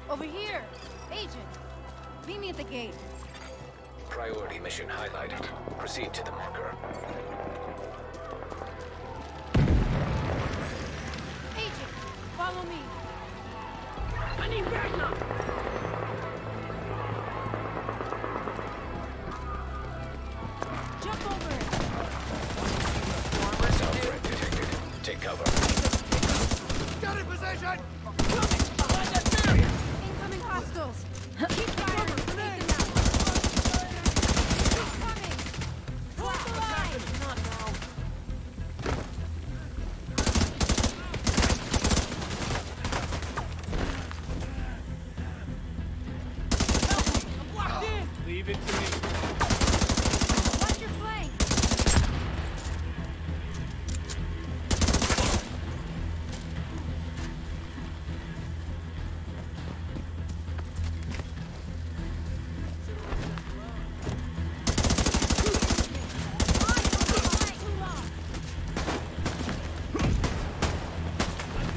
Over here! Agent! Meet me at the gate. Priority mission highlighted. Proceed to the marker. Agent! Follow me! I need backup! Jump over it! Sound threat detected. Take cover. Got in position! Incoming hostiles! Keep firing! Take them out! Keep coming! Hold the line! Not now. I'm locked in! Leave it to me. Watch your flank!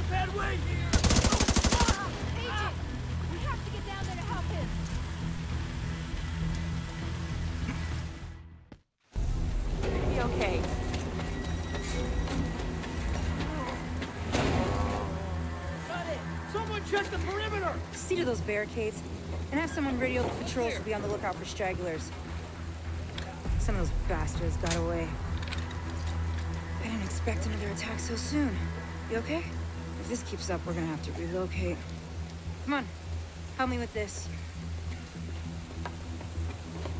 Bad way here! Agent! We have to get down there to help him! Be okay. Got it! Someone check the perimeter! See to those barricades, and have someone radio the patrols to be on the lookout for stragglers. Some of those bastards got away. I didn't expect another attack so soon. You okay? If this keeps up, we're gonna have to relocate. Come on, help me with this.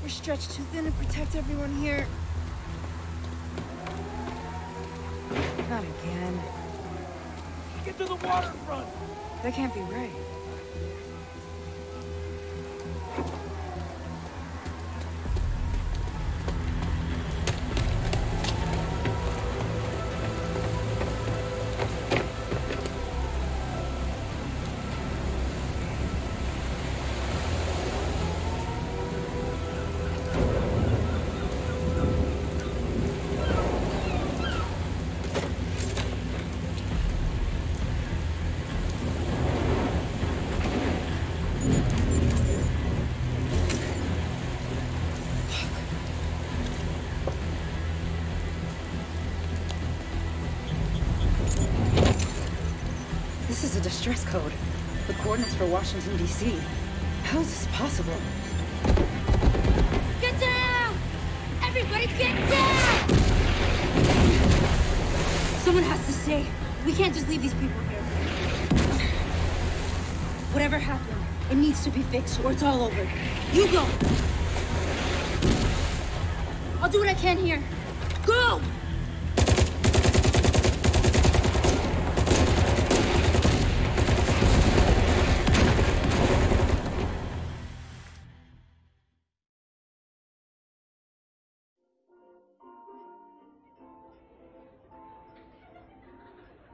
We're stretched too thin to protect everyone here. Not again. Get to the waterfront! That can't be right. This is a distress code. The coordinates for Washington, D.C. How is this possible? Get down! Everybody get down! Someone has to stay. We can't just leave these people here. Whatever happened, it needs to be fixed or it's all over. You go! I'll do what I can here. Go!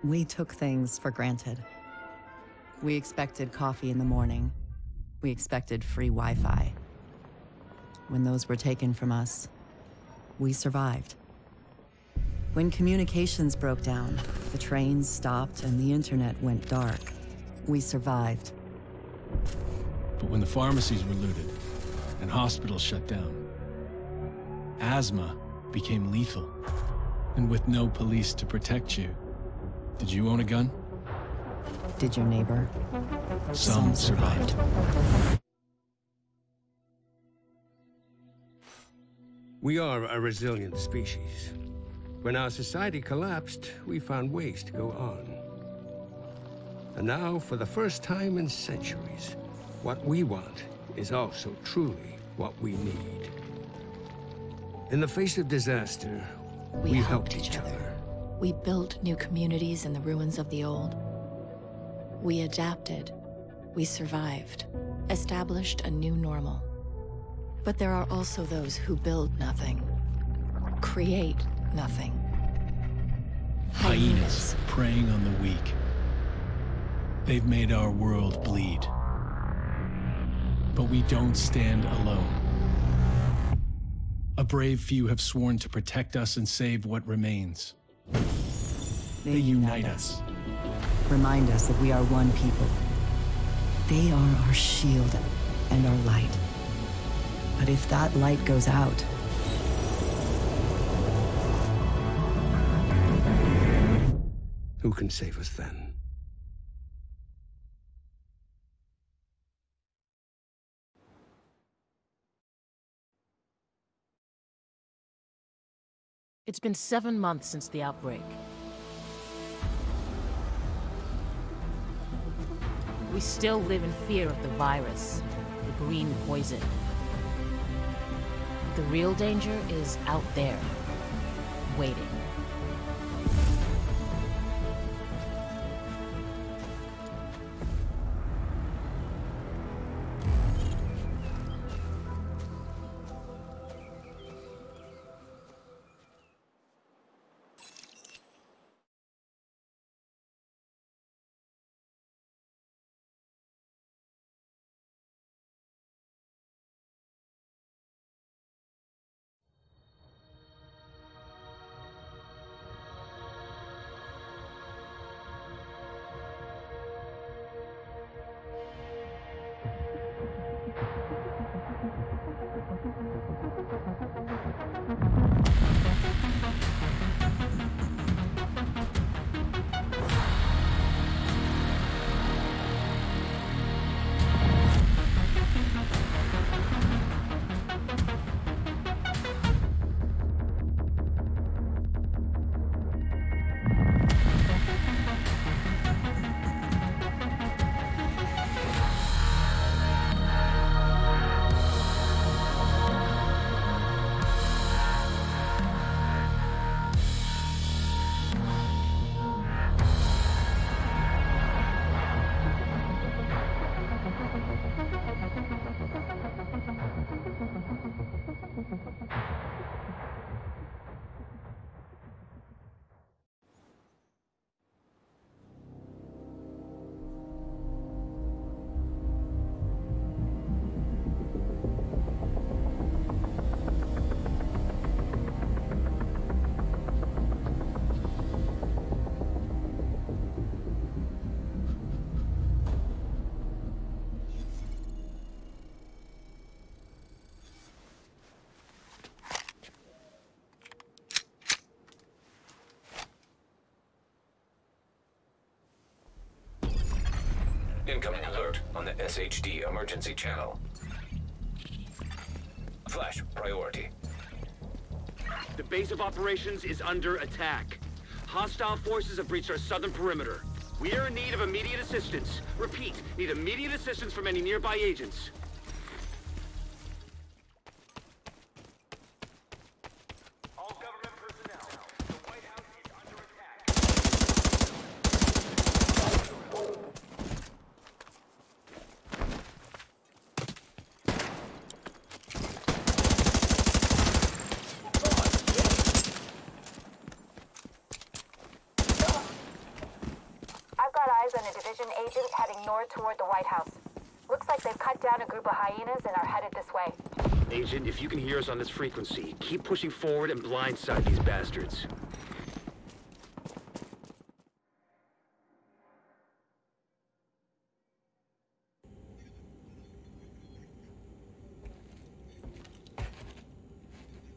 We took things for granted. We expected coffee in the morning. We expected free Wi-Fi. When those were taken from us, we survived. When communications broke down, the trains stopped and the internet went dark, we survived. But when the pharmacies were looted and hospitals shut down, asthma became lethal. And with no police to protect you, did you own a gun? Did your neighbor? Some survived. We are a resilient species. When our society collapsed, we found ways to go on. And now, for the first time in centuries, what we want is also truly what we need. In the face of disaster, we helped each other. We built new communities in the ruins of the old. We adapted. We survived. Established a new normal. But there are also those who build nothing. Create nothing. Hyenas preying on the weak. They've made our world bleed. But we don't stand alone. A brave few have sworn to protect us and save what remains. They unite us. Remind us that we are one people. They are our shield and our light. But if that light goes out, who can save us then? It's been 7 months since the outbreak. We still live in fear of the virus, the green poison. The real danger is out there, waiting. Incoming alert on the SHD emergency channel. Flash priority. The base of operations is under attack. Hostile forces have breached our southern perimeter. We are in need of immediate assistance. Repeat, need immediate assistance from any nearby agents. All government personnel, the White House is under attack. I've got eyes on a division agent heading north toward the White House. Looks like they've cut down a group of hyenas and are headed this way. Agent, if you can hear us on this frequency, keep pushing forward and blindside these bastards.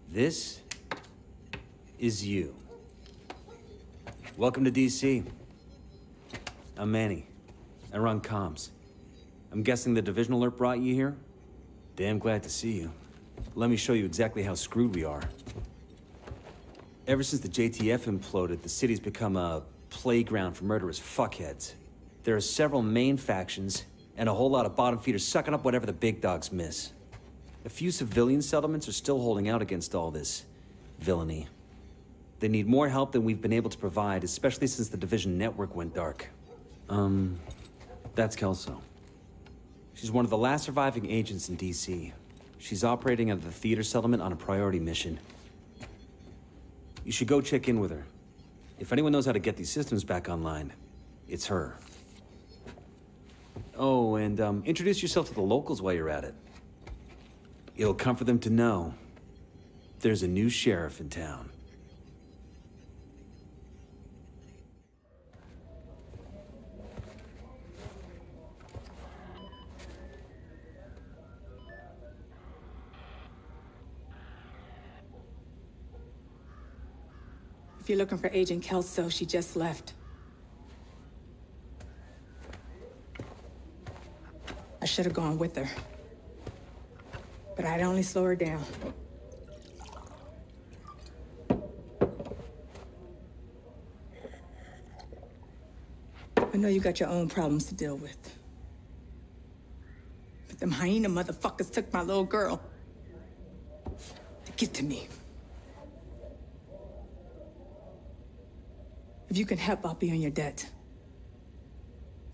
This is you. Welcome to DC. I'm Manny. I run comms. I'm guessing the division alert brought you here? Damn glad to see you. Let me show you exactly how screwed we are. Ever since the JTF imploded, the city's become a playground for murderous fuckheads. There are several main factions, and a whole lot of bottom feeders sucking up whatever the big dogs miss. A few civilian settlements are still holding out against all this villainy. They need more help than we've been able to provide, especially since the division network went dark. That's Kelso. She's one of the last surviving agents in DC. She's operating at the theater settlement on a priority mission. You should go check in with her. If anyone knows how to get these systems back online, it's her. Oh, and introduce yourself to the locals while you're at it. It'll comfort them to know there's a new sheriff in town. you're looking for Agent Kelso, she just left. I should have gone with her. But I'd only slow her down. I know you got your own problems to deal with. But them hyena motherfuckers took my little girl. To get to me. If you can help, I'll be on your debt.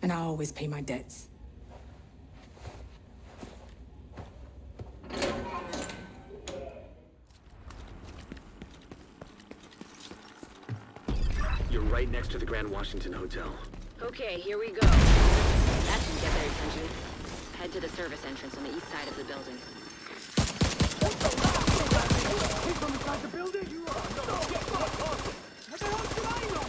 And I always pay my debts. You're right next to the Grand Washington Hotel. Okay, here we go. That should get their attention. Head to the service entrance on the east side of the building. From inside the building? You are What the hell should I know?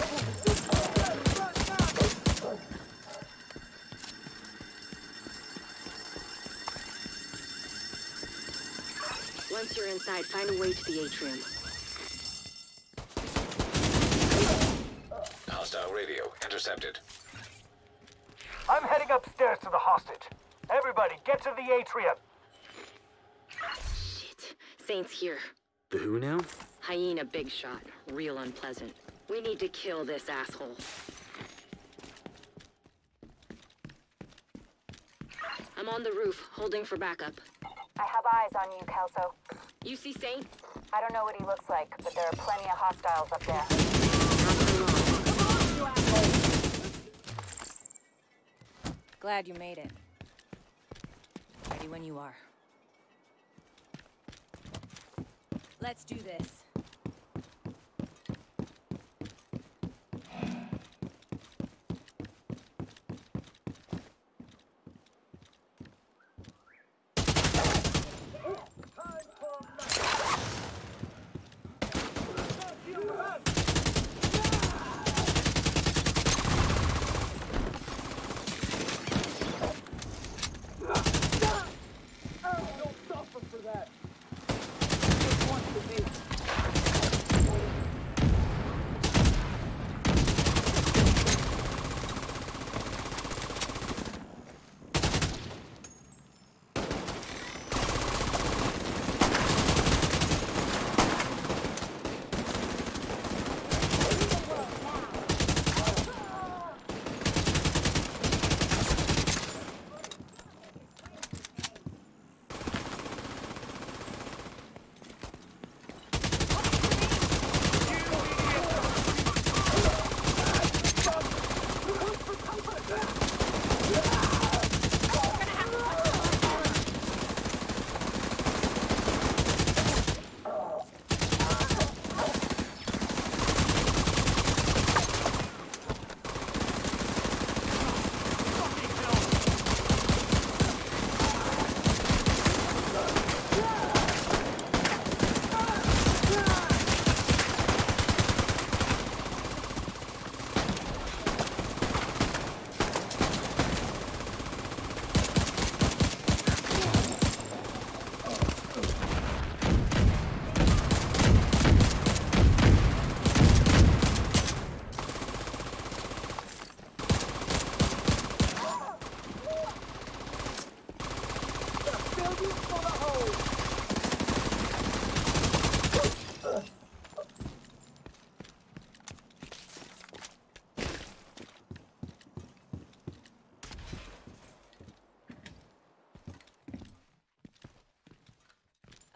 Once you're inside, find a way to the atrium. Hostile radio intercepted. I'm heading upstairs to the hostage. Everybody, get to the atrium. Shit. Saint's here. The who now? Hyena big shot. Real unpleasant. We need to kill this asshole. I'm on the roof, holding for backup. I have eyes on you, Kelso. You see Saint? I don't know what he looks like, but there are plenty of hostiles up there. Glad you made it. Ready when you are. Let's do this.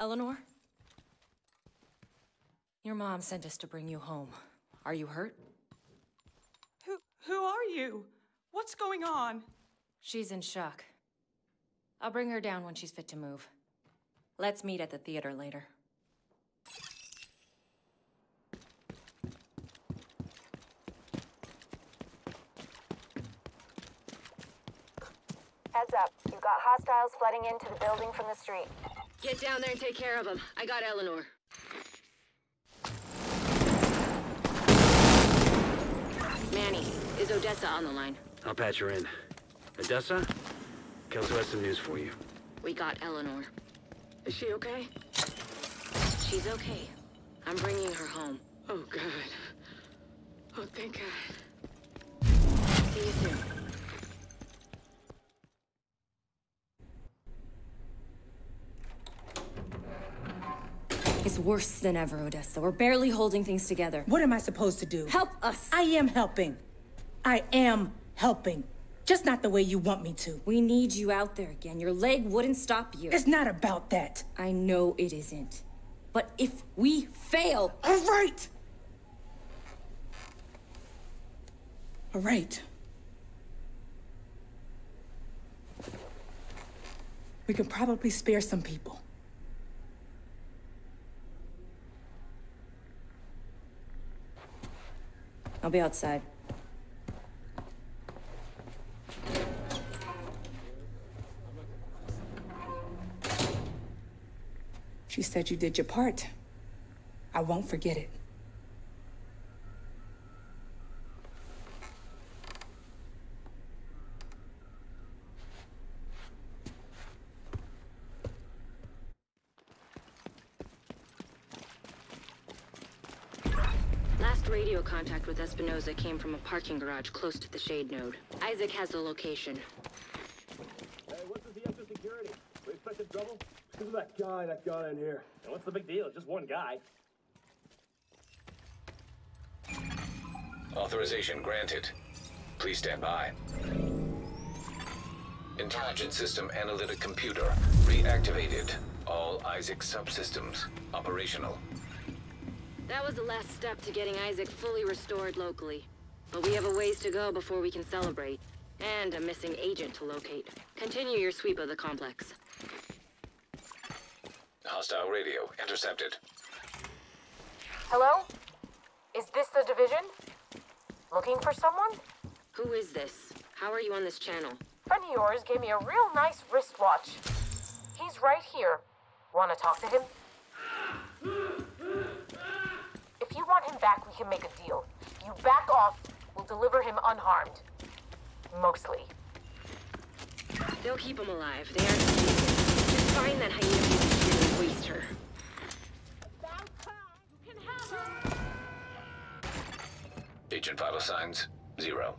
Eleanor? Your mom sent us to bring you home. Are you hurt? Who are you? What's going on? She's in shock. I'll bring her down when she's fit to move. Let's meet at the theater later. Heads up. You've got hostiles flooding into the building from the street. Get down there and take care of them. I got Eleanor. Manny, is Odessa on the line? I'll patch her in. Odessa? Kelso has some news for you. We got Eleanor. Is she okay? She's okay. I'm bringing her home. Oh, God. Oh, thank God. See you soon. It's worse than ever, Odessa. We're barely holding things together. What am I supposed to do? Help us! I am helping. I am helping. Just not the way you want me to. We need you out there again. Your leg wouldn't stop you. It's not about that. I know it isn't. But if we fail... All right! All right. We can probably spare some people. I'll be outside. She said you did your part. I won't forget it. Last radio contact with Espinosa came from a parking garage close to the shade node. Isaac has the location. Hey, what's with the extra security? We expected trouble? Who's that guy that got in here? And what's the big deal? It's just one guy. Authorization granted. Please stand by. Intelligence system analytic computer reactivated. All Isaac subsystems operational. That was the last step to getting Isaac fully restored locally. But we have a ways to go before we can celebrate. And a missing agent to locate. Continue your sweep of the complex. Hostile radio intercepted. Hello? Is this the division? Looking for someone? Who is this? How are you on this channel? Friend of yours gave me a real nice wristwatch. He's right here. Want to talk to him? If you want him back, we can make a deal. You back off, we'll deliver him unharmed. Mostly. They'll keep him alive. They aren't stupid. Just find that hyena piece and waste her. Agent vital signs 0.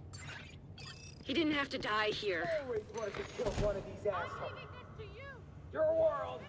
He didn't have to die here. Always wanted to kill one of these assholes. Your world.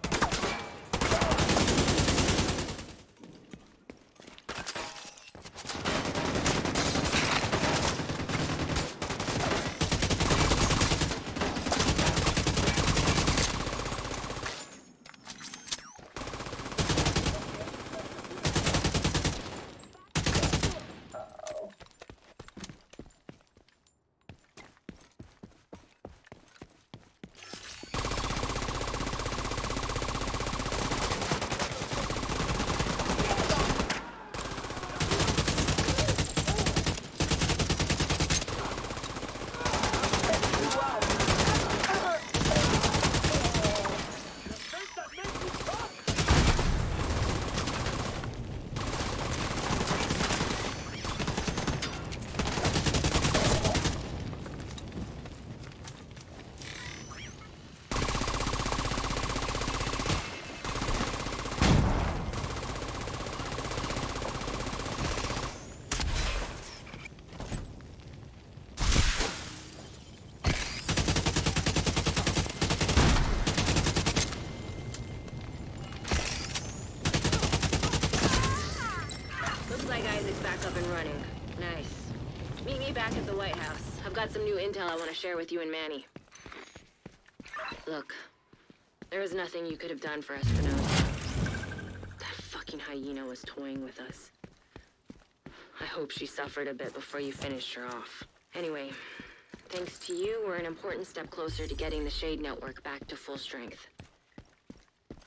Up and running. Nice. Meet me back at the White House. I've got some new intel I want to share with you and Manny. Look, there was nothing you could have done for Espinosa. That fucking hyena was toying with us. I hope she suffered a bit before you finished her off. Anyway, thanks to you, we're an important step closer to getting the Shade Network back to full strength.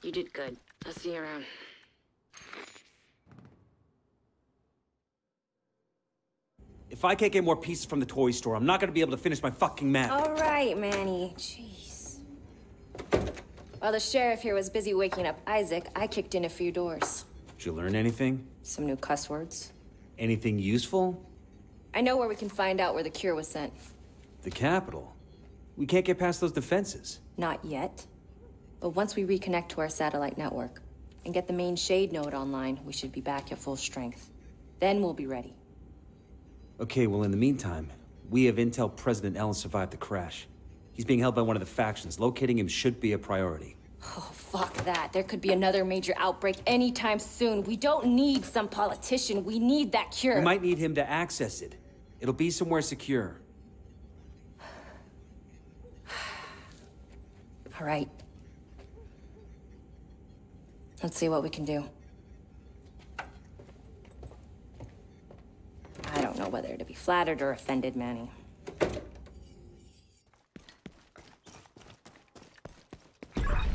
You did good. I'll see you around. If I can't get more pieces from the toy store, I'm not gonna be able to finish my fucking map. All right, Manny. Jeez. While the sheriff here was busy waking up Isaac, I kicked in a few doors. Did you learn anything? Some new cuss words. Anything useful? I know where we can find out where the cure was sent. The capital. We can't get past those defenses. Not yet. But once we reconnect to our satellite network and get the main Shade node online, we should be back at full strength. Then we'll be ready. Okay, well in the meantime, we have intel President Allen survived the crash. He's being held by one of the factions. Locating him should be a priority. Oh, fuck that. There could be another major outbreak anytime soon. We don't need some politician. We need that cure. We might need him to access it. It'll be somewhere secure. All right. Let's see what we can do. I don't know whether to be flattered or offended, Manny.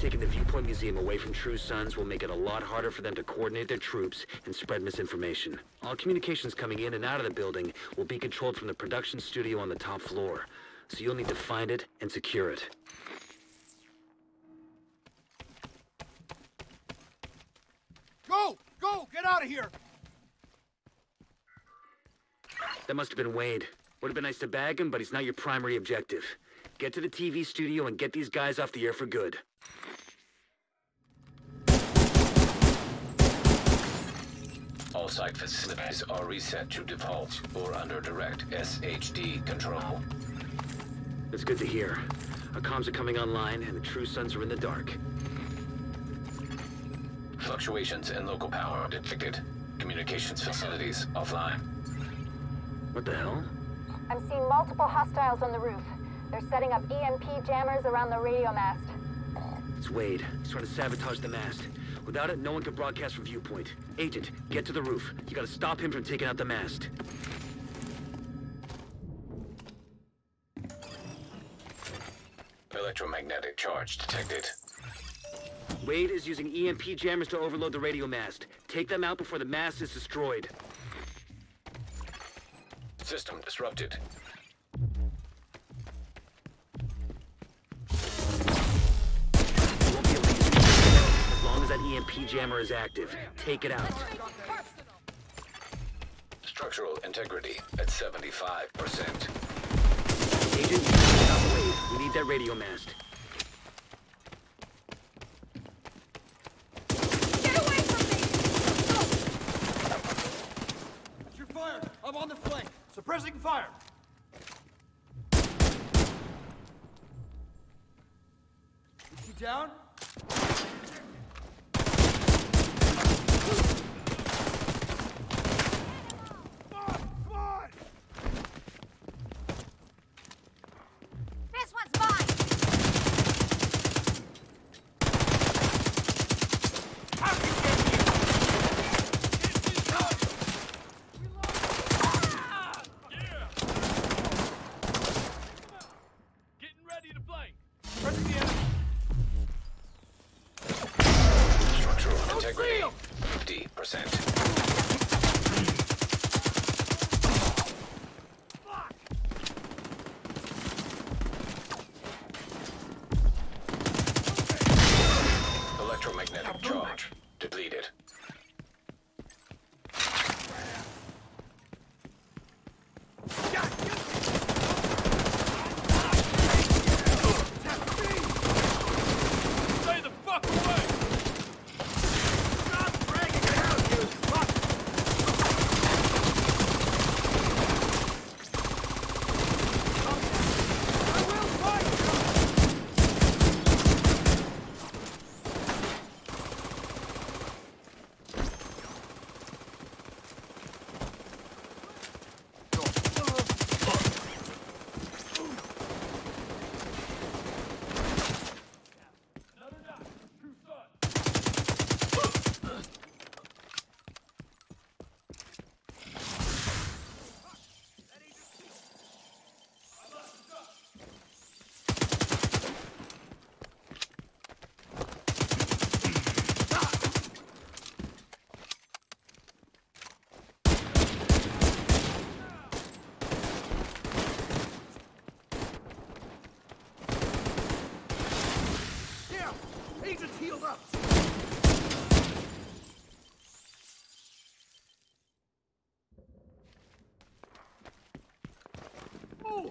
Taking the Viewpoint Museum away from True Sons will make it a lot harder for them to coordinate their troops and spread misinformation. All communications coming in and out of the building will be controlled from the production studio on the top floor, so you'll need to find it and secure it. Go! Go! Get out of here! That must have been Wade. Would have been nice to bag him, but he's not your primary objective. Get to the TV studio and get these guys off the air for good. All site facilities are reset to default or under direct SHD control. That's good to hear. Our comms are coming online and the True Sons are in the dark. Fluctuations in local power detected. Communications facilities offline. What the hell? I'm seeing multiple hostiles on the roof. They're setting up EMP jammers around the radio mast. It's Wade. He's trying to sabotage the mast. Without it, no one can broadcast from Viewpoint. Agent, get to the roof. You gotta stop him from taking out the mast. Electromagnetic charge detected. Wade is using EMP jammers to overload the radio mast. Take them out before the mast is destroyed. System disrupted. You won't be able to use it as long as that EMP jammer is active. Take it out. Structural integrity at 75%. Agent, stop Wade. We need that radio mast. I'm on the flank. Suppressing fire. Is he down? This one's mine. Structural integrity 50%. Electromagnetic charge depleted. Stay the fuck away! Stop dragging it out, you fuck! I will fight Agent's healed up! Move!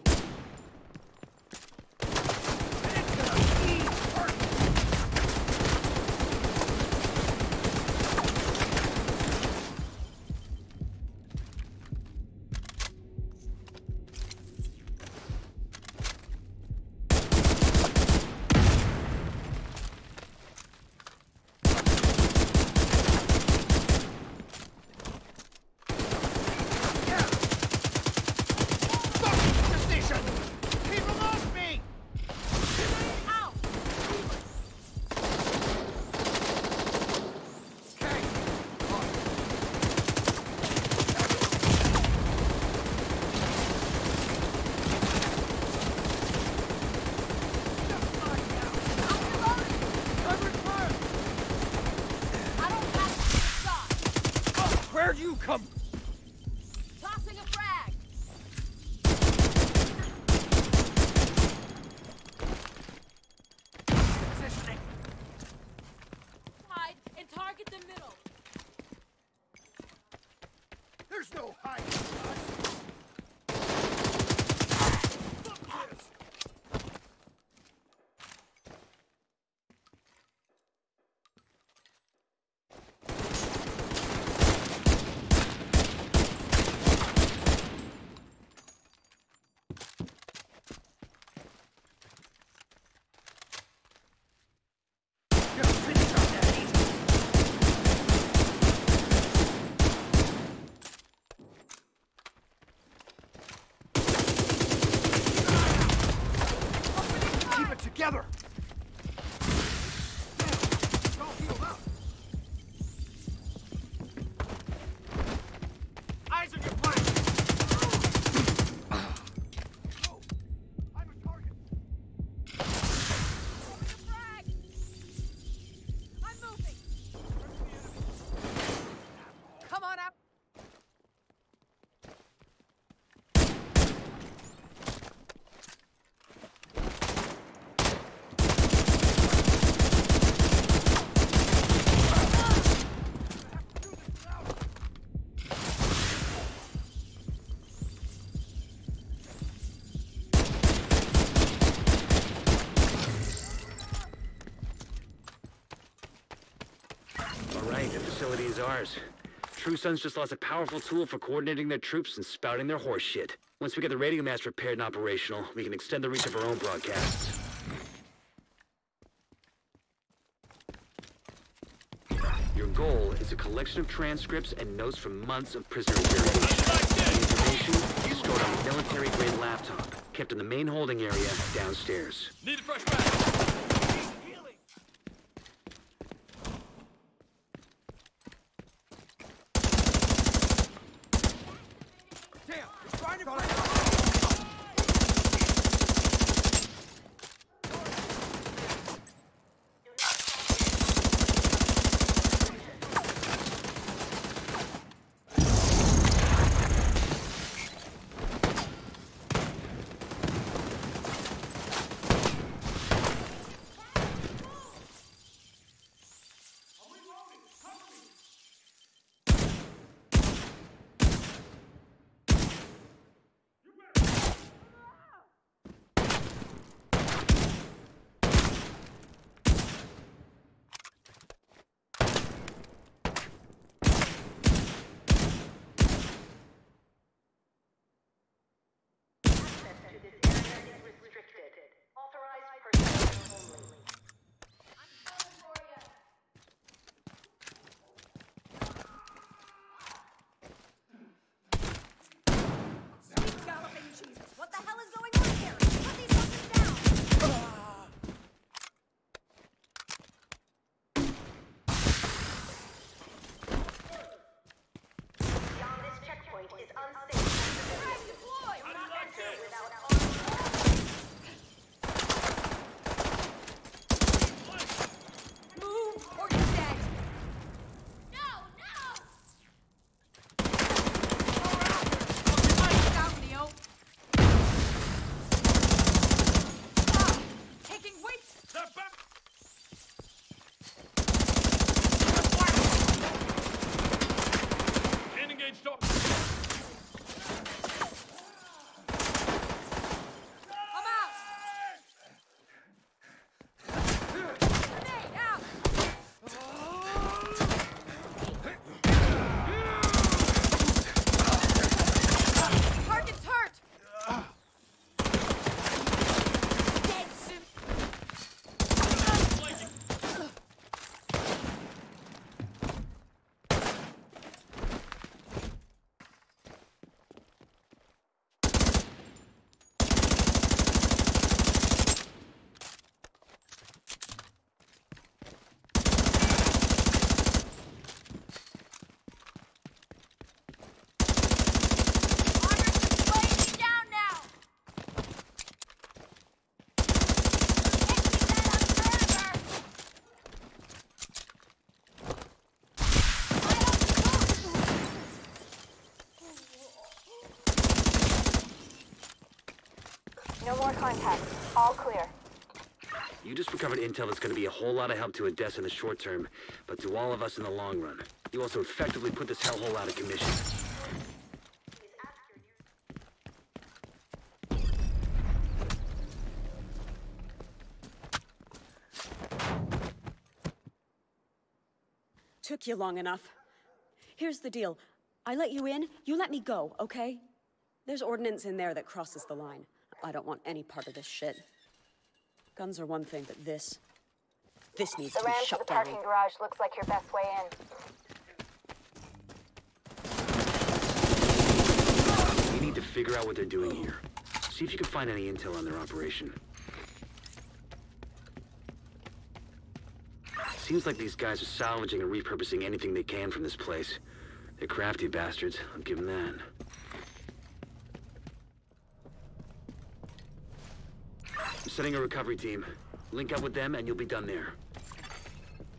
Come. Tossing a frag. Positioning. Hide and target the middle. There's no hiding. Together! It's all healed up. Eyes on your flank! Oh, I'm a target. Frag. I'm moving. Come on out. Alright, the facility is ours. True Sons just lost a powerful tool for coordinating their troops and spouting their horse shit. Once we get the radio mast repaired and operational, we can extend the reach of our own broadcasts. Your goal is a collection of transcripts and notes from months of prisoner interrogation. The information is stored on a military-grade laptop, kept in the main holding area downstairs. Need a fresh bag. Damn, it's trying to find contact. All clear. You just recovered intel that's going to be a whole lot of help to Odessa in the short term, but to all of us in the long run. You also effectively put this hellhole out of commission. Took you long enough. Here's the deal. I let you in, you let me go, okay? There's ordnance in there that crosses the line. I don't want any part of this shit. Guns are one thing, but this needs to be shut down. The ramp to the parking garage looks like your best way in. We need to figure out what they're doing here. See if you can find any intel on their operation. Seems like these guys are salvaging and repurposing anything they can from this place. They're crafty bastards, I'll give them that. I'm setting a recovery team. Link up with them and you'll be done there.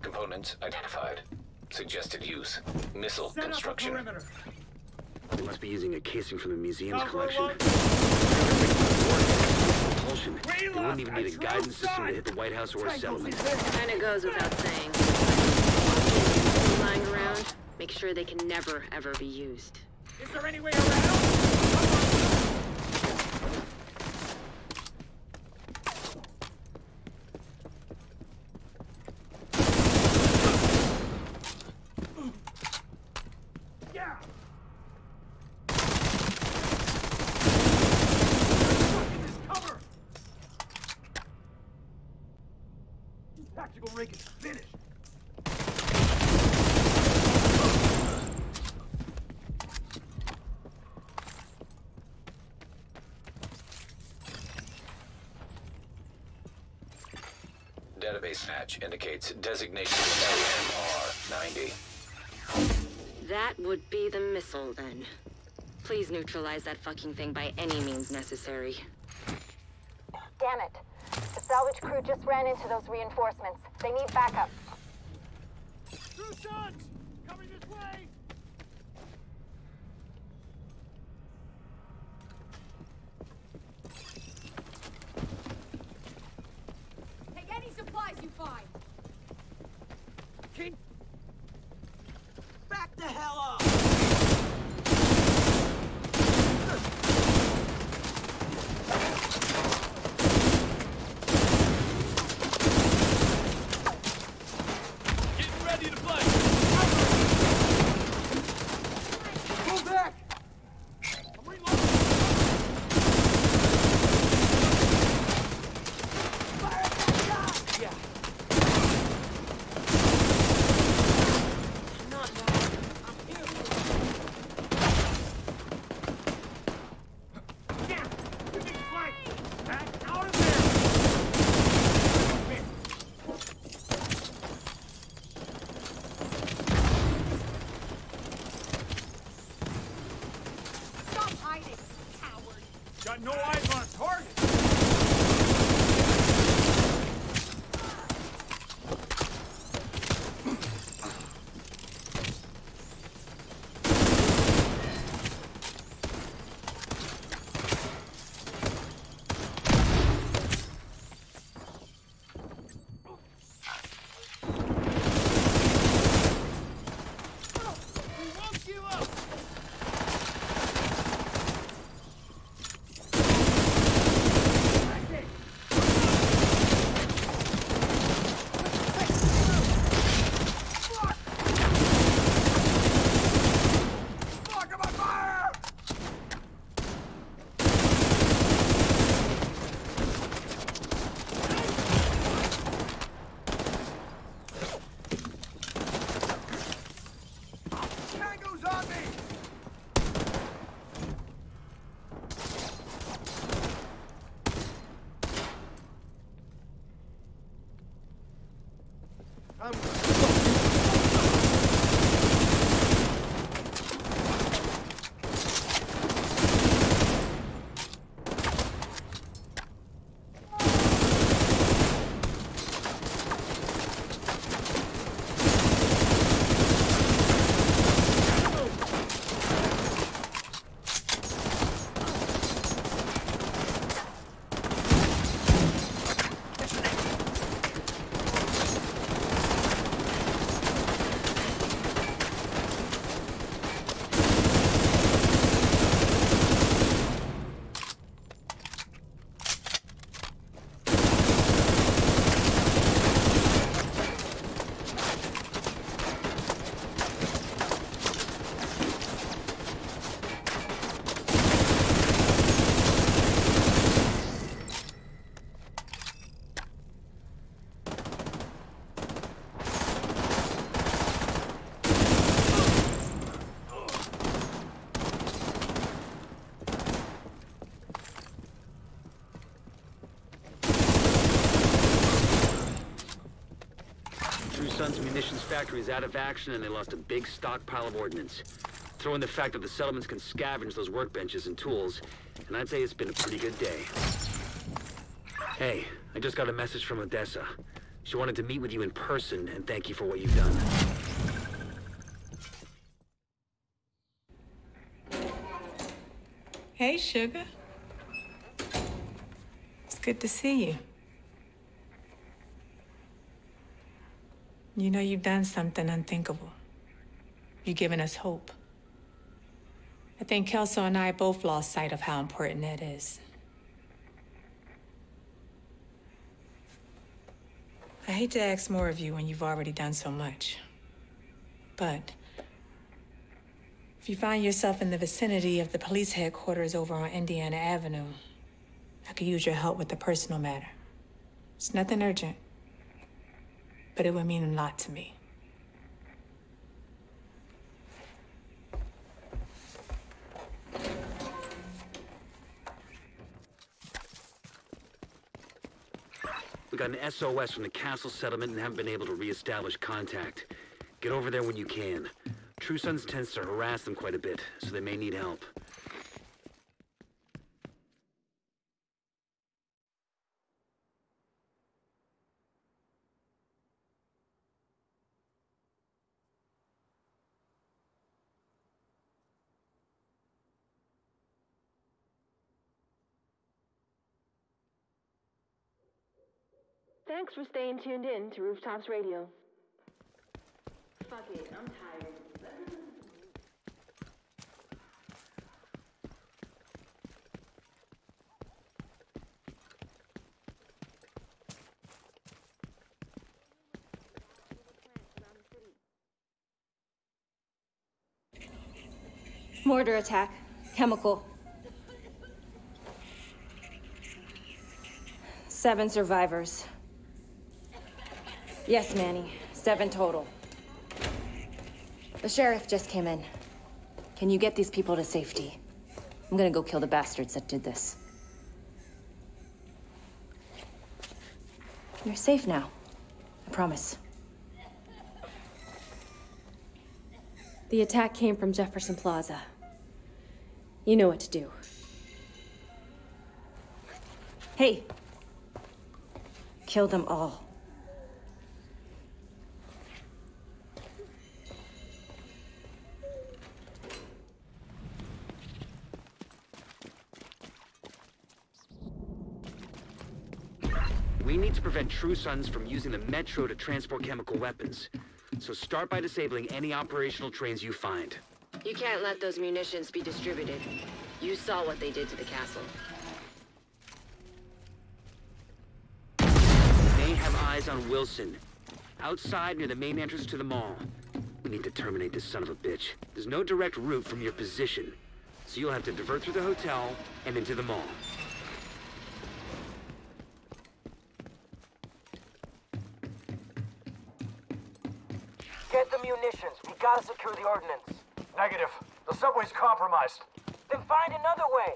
Components identified. Suggested use. Missile construction. They must be using a casing from the museum's collection. Propulsion. They wouldn't even need a guidance system to hit the White House or a settlement. Kinda goes without saying. Lying around, make sure they can never, ever be used. Is there any way around? Tactical rig is finished. Database match indicates designation LMR-90. That would be the missile, then. Please neutralize that fucking thing by any means necessary. Damn it. The salvage crew just ran into those reinforcements. They need backup. Two shots! Coming this way! Take any supplies you find. Keep back the hell up! Got no eyes on target! munitions factory is out of action and they lost a big stockpile of ordnance. Throw in the fact that the settlements can scavenge those workbenches and tools, and I'd say it's been a pretty good day. Hey, I just got a message from Odessa. She wanted to meet with you in person and thank you for what you've done. Hey, sugar. It's good to see you. You know, you've done something unthinkable. You've given us hope. I think Kelso and I both lost sight of how important that is. I hate to ask more of you when you've already done so much. But if you find yourself in the vicinity of the police headquarters over on Indiana Avenue, I could use your help with a personal matter. It's nothing urgent, but it would mean a lot to me. We got an SOS from the Castle settlement and haven't been able to re-establish contact. Get over there when you can. True Sons tends to harass them quite a bit, so they may need help. Thanks for staying tuned in to Rooftops Radio. Fuck it, I'm tired. Mortar attack. Chemical. 7 survivors. Yes, Manny. 7 total. The sheriff just came in. Can you get these people to safety? I'm gonna go kill the bastards that did this. You're safe now. I promise. The attack came from Jefferson Plaza. You know what to do. Hey! Kill them all. We need to prevent True Sons from using the Metro to transport chemical weapons. So start by disabling any operational trains you find. You can't let those munitions be distributed. You saw what they did to the castle. They have eyes on Wilson. Outside near the main entrance to the mall. We need to terminate this son of a bitch. There's no direct route from your position. So you'll have to divert through the hotel and into the mall. Get the munitions. We gotta secure the ordnance. Negative. The subway's compromised. Then find another way.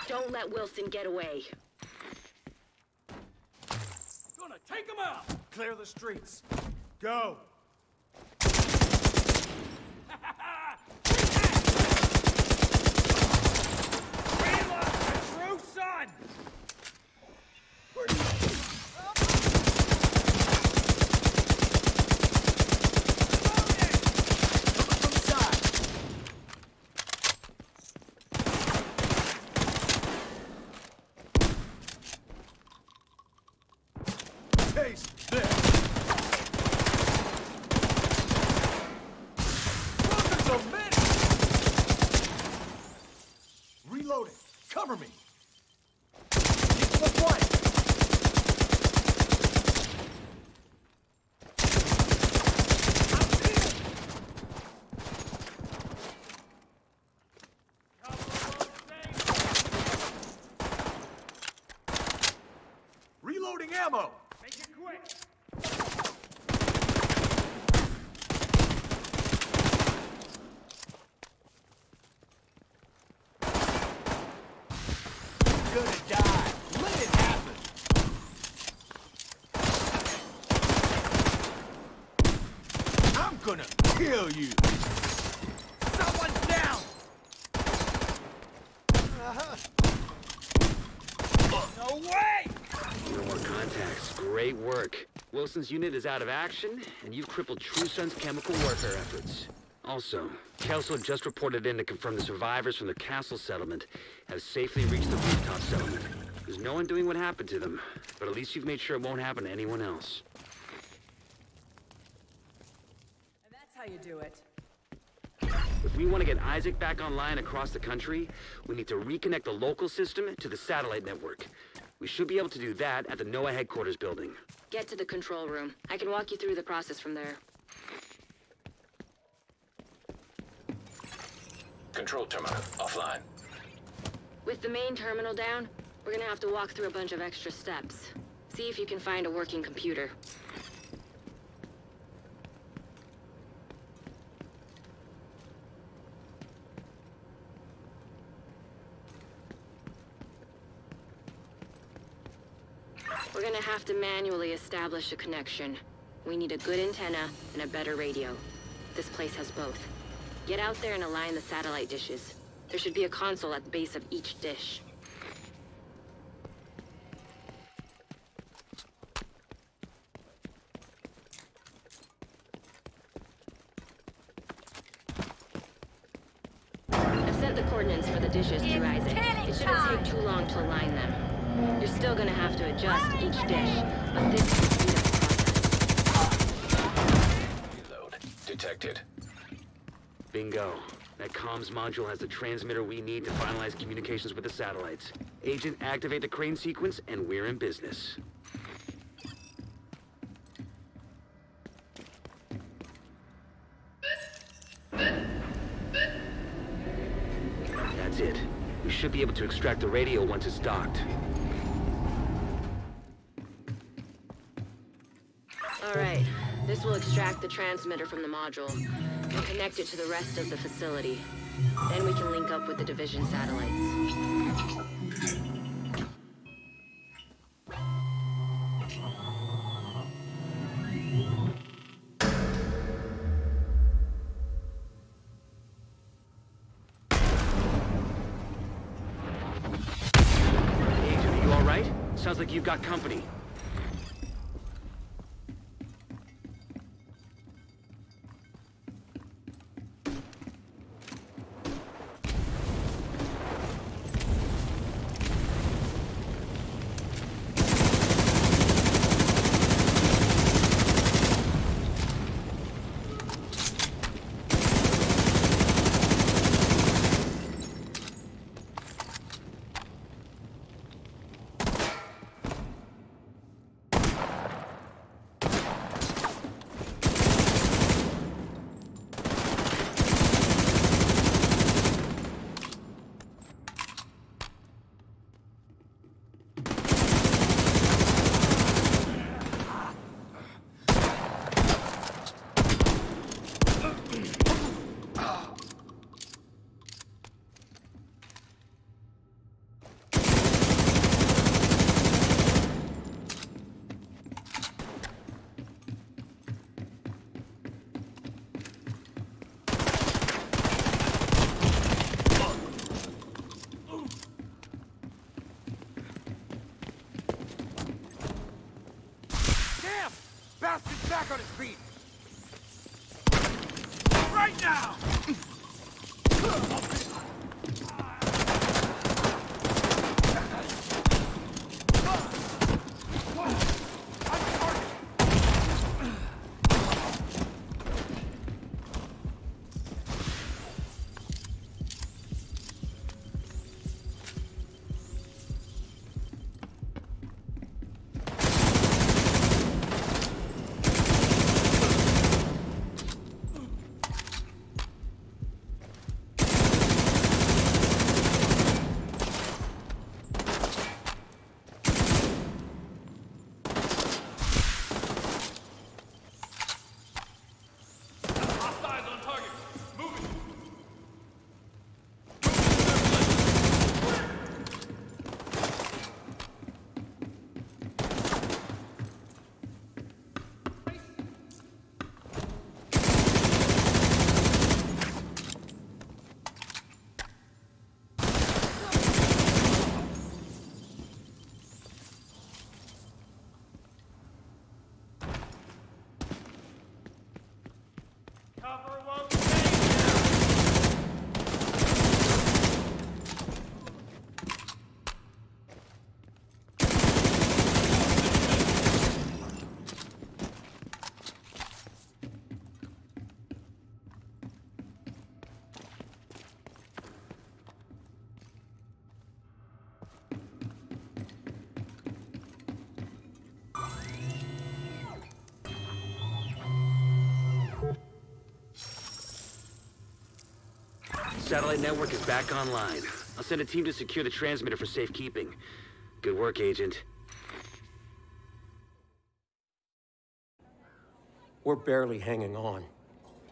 Don't let Wilson get away. Gonna take him out! Clear the streets. Go! Reload! True son! Taste this! Brothers are many! Reloading. Cover me! Keep the flank! Reloading ammo! Make it quick! Gonna die. Let it happen. I'm gonna kill you. Someone's down. No way! No more contacts. Great work. Wilson's unit is out of action, and you've crippled True Sun's chemical warfare efforts. Also, Kelso just reported in to confirm the survivors from the castle settlement have safely reached the rooftop settlement. There's no one doing what happened to them, but at least you've made sure it won't happen to anyone else. And that's how you do it. If we want to get Isaac back online across the country, we need to reconnect the local system to the satellite network. We should be able to do that at the NOAA headquarters building. Get to the control room. I can walk you through the process from there. Control terminal offline. With the main terminal down, we're gonna have to walk through a bunch of extra steps. See if you can find a working computer. We're gonna have to manually establish a connection. We need a good antenna and a better radio. This place has both. Get out there and align the satellite dishes. There should be a console at the base of each dish. I've sent the coordinates for the dishes to Isaac. It shouldn't take too long to align them. You're still gonna have to adjust each dish, but this will speed up the process. Reload detected. Bingo. That comms module has the transmitter we need to finalize communications with the satellites. Agent, activate the crane sequence, and we're in business. That's it. We should be able to extract the radio once it's docked. All right. This will extract the transmitter from the module and connect it to the rest of the facility. Then we can link up with the division satellites. Agent, are you all right? Sounds like you've got company. on his feet! Right now! Satellite network is back online. I'll send a team to secure the transmitter for safekeeping. Good work, Agent. We're barely hanging on.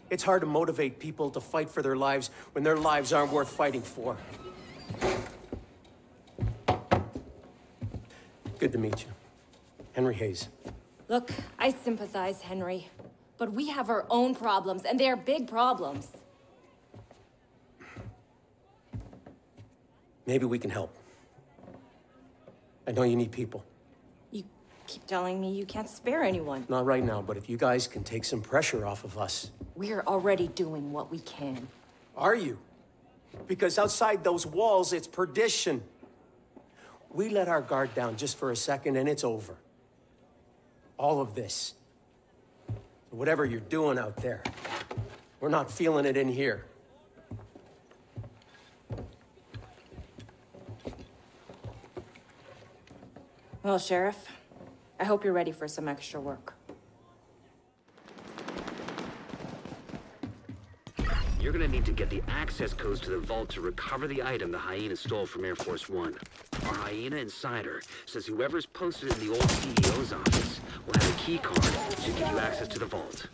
It's hard to motivate people to fight for their lives when their lives aren't worth fighting for. Good to meet you. Henry Hayes. Look, I sympathize, Henry. But we have our own problems, and they're big problems. Maybe we can help. I know you need people. You keep telling me you can't spare anyone. Not right now, but if you guys can take some pressure off of us. We're already doing what we can. Are you? Because outside those walls, it's perdition. We let our guard down just for a second, and it's over. All of this. Whatever you're doing out there, we're not feeling it in here. Well, Sheriff, I hope you're ready for some extra work. You're gonna need to get the access codes to the vault to recover the item the Hyena stole from Air Force One. Our Hyena insider says whoever's posted in the old CEO's office will have a key card to give you access to the vault.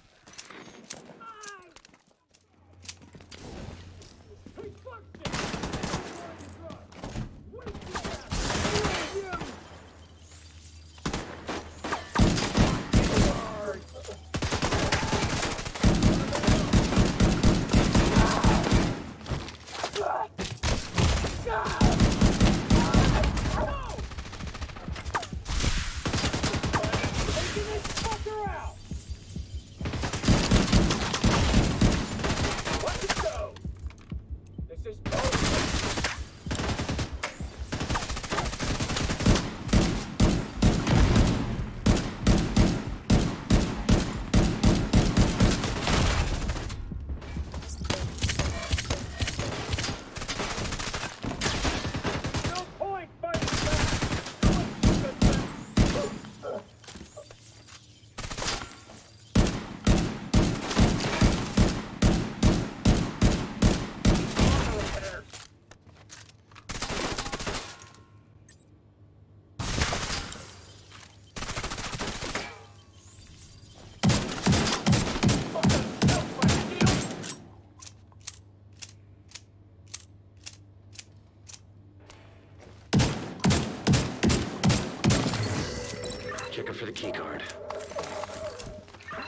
Checking for the key card.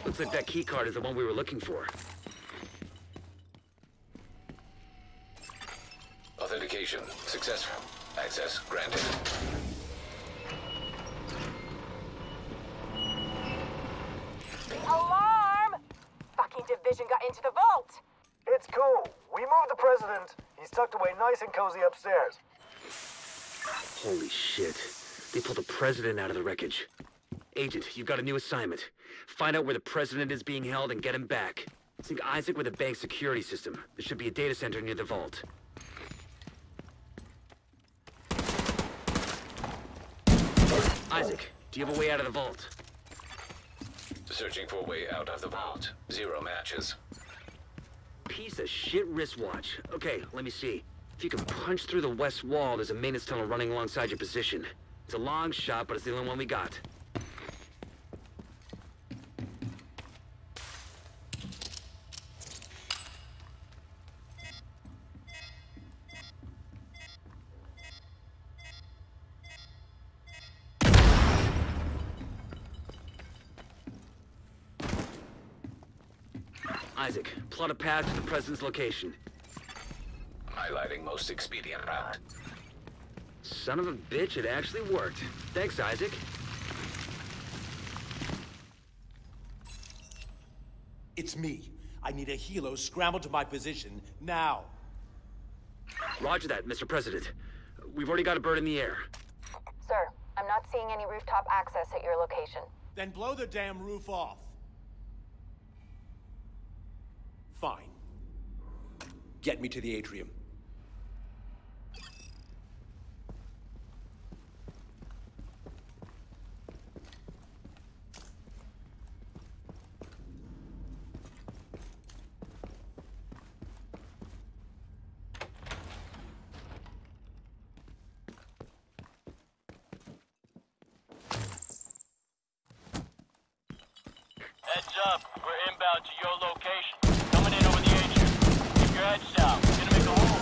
Looks like that key card is the one we were looking for. Authentication successful. Access granted. Alarm! into the vault. It's cool. We moved the president. He's tucked away nice and cozy upstairs. Holy shit. They pulled the president out of the wreckage. Agent, you've got a new assignment. Find out where the president is being held and get him back. Sync Isaac with the bank's security system. There should be a data center near the vault. Isaac, do you have a way out of the vault? Searching for a way out of the vault. 0 matches. Piece of shit wristwatch. Okay, let me see. If you can punch through the west wall, there's a maintenance tunnel running alongside your position. It's a long shot, but it's the only one we got. Isaac, plot a path to the president's location. Highlighting most expedient route. Son of a bitch, it actually worked. Thanks, Isaac. It's me. I need a helo scrambled to my position now. Roger that, Mr. President. We've already got a bird in the air. Sir, I'm not seeing any rooftop access at your location. Then blow the damn roof off. Fine. Get me to the atrium. Heads up, we're inbound to your location. Coming in over the atrium. Keep your heads down. We're gonna make a hole.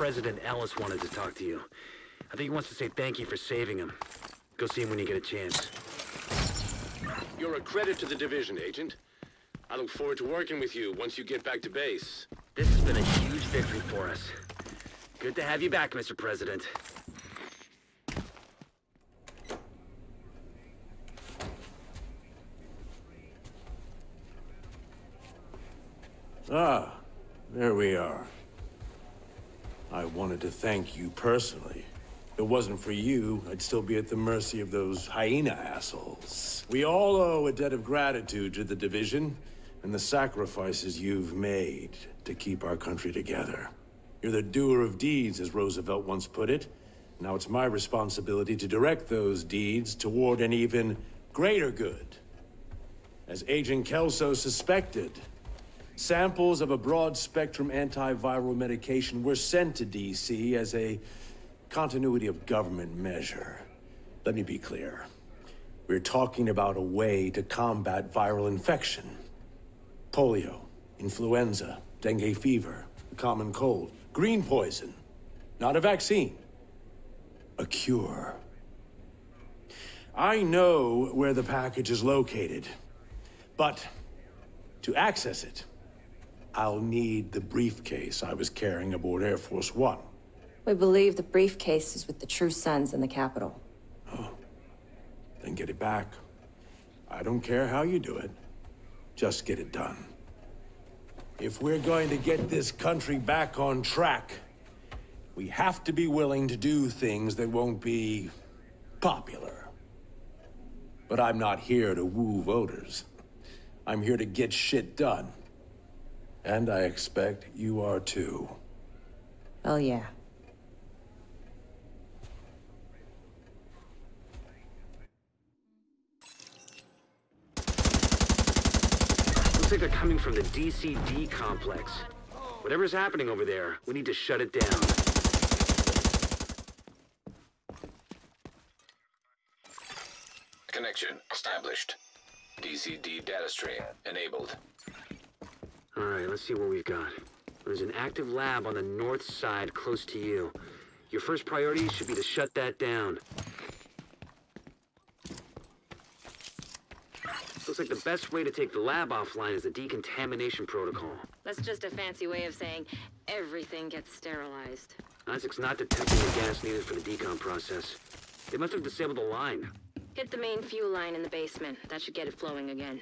President Ellis wanted to talk to you. I think he wants to say thank you for saving him. Go see him when you get a chance. You're a credit to the division, Agent. I look forward to working with you once you get back to base. This has been a huge victory for us. Good to have you back, Mr. President. Ah, there we are. I wanted to thank you personally. If it wasn't for you, I'd still be at the mercy of those Hyena assholes. We all owe a debt of gratitude to the division and the sacrifices you've made to keep our country together. You're the doer of deeds, as Roosevelt once put it. Now it's my responsibility to direct those deeds toward an even greater good. As Agent Kelso suspected, samples of a broad-spectrum antiviral medication were sent to D.C. as a continuity of government measure. Let me be clear. We're talking about a way to combat viral infection. Polio, influenza, dengue fever, the common cold, green poison. Not a vaccine. A cure. I know where the package is located, but to access it, I'll need the briefcase I was carrying aboard Air Force One. We believe the briefcase is with the True Sons in the Capitol. Oh, then get it back. I don't care how you do it. Just get it done. If we're going to get this country back on track, we have to be willing to do things that won't be popular. But I'm not here to woo voters. I'm here to get shit done. And I expect you are too. Oh, yeah. Looks like they're coming from the DCD complex. Whatever's happening over there, we need to shut it down. Connection established. DCD data stream enabled. All right, let's see what we've got. There's an active lab on the north side close to you. Your first priority should be to shut that down. Looks like the best way to take the lab offline is the decontamination protocol. That's just a fancy way of saying everything gets sterilized. Isaac's not detecting the gas needed for the decon process. They must have disabled the line. Hit the main fuel line in the basement. That should get it flowing again.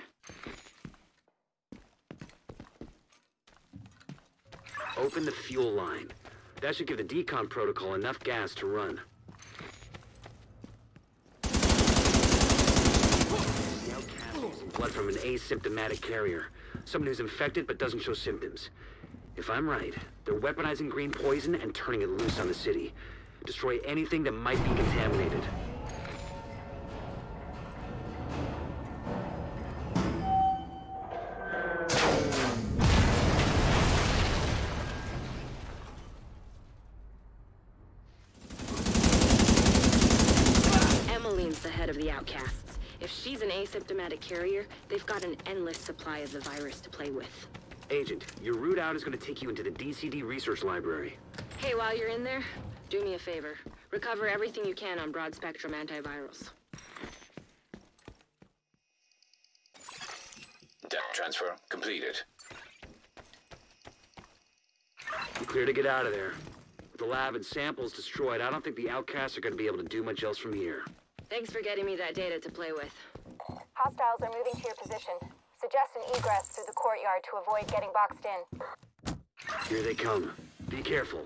Open the fuel line. That should give the decon protocol enough gas to run. The Outcast is using blood from an asymptomatic carrier. Someone who's infected but doesn't show symptoms. If I'm right, they're weaponizing green poison and turning it loose on the city. Destroy anything that might be contaminated. Emmeline's the head of the Outcasts. If she's an asymptomatic carrier, they've got an endless supply of the virus to play with. Agent, your route out is going to take you into the DCD research library. Hey, while you're in there, do me a favor. Recover everything you can on broad-spectrum antivirals. Data transfer completed. You're clear to get out of there. With the lab and samples destroyed, I don't think the Outcasts are going to be able to do much else from here. Thanks for getting me that data to play with. Hostiles are moving to your position. Suggest an egress through the courtyard to avoid getting boxed in. Here they come. Be careful.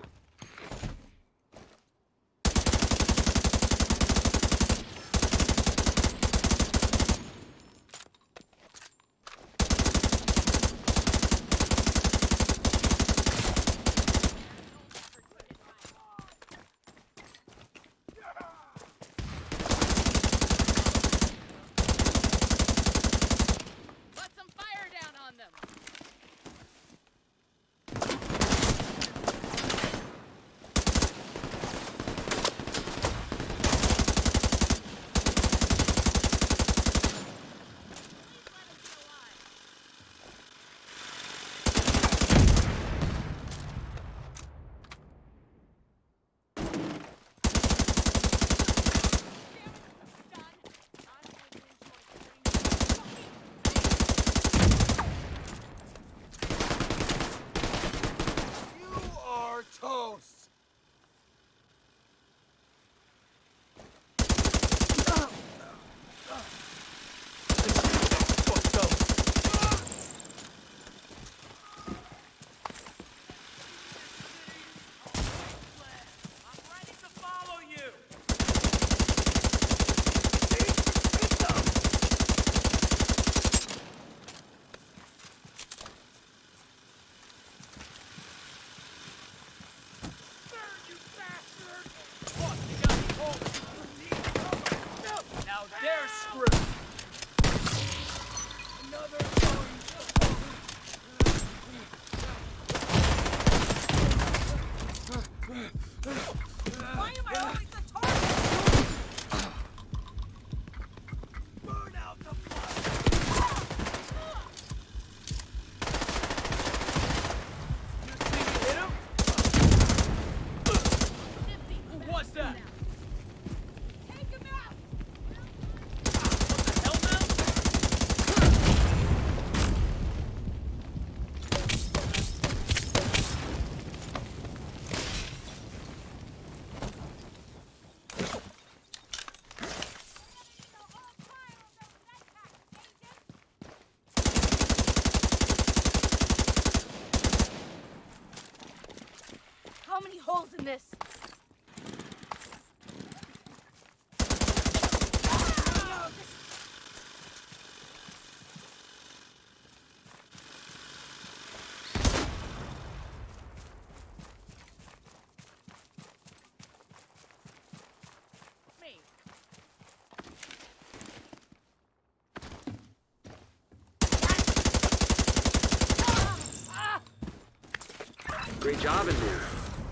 job in there.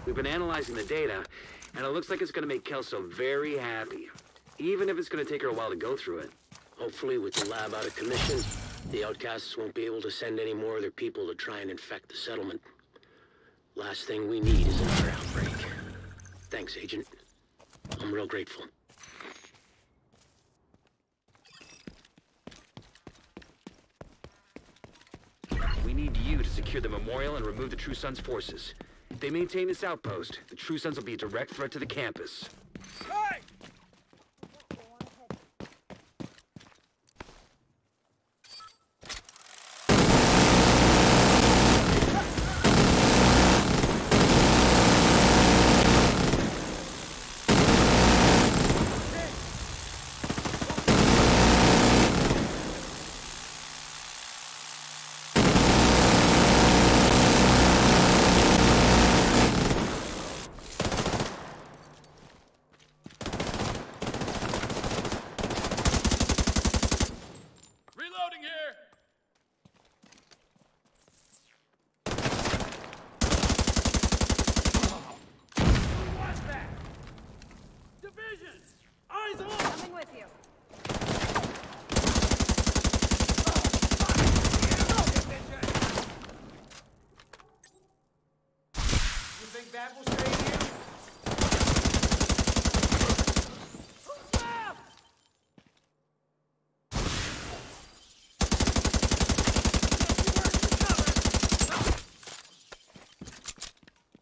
We've been analyzing the data, and it looks like it's gonna make Kelso very happy. Even if it's gonna take her a while to go through it. Hopefully, with the lab out of commission, the Outcasts won't be able to send any more of their people to try and infect the settlement. Last thing we need is another outbreak. Thanks, Agent. I'm real grateful. We need you to secure the memorial and remove the True Sons' forces. If they maintain this outpost, the True Sons will be a direct threat to the campus. Hey!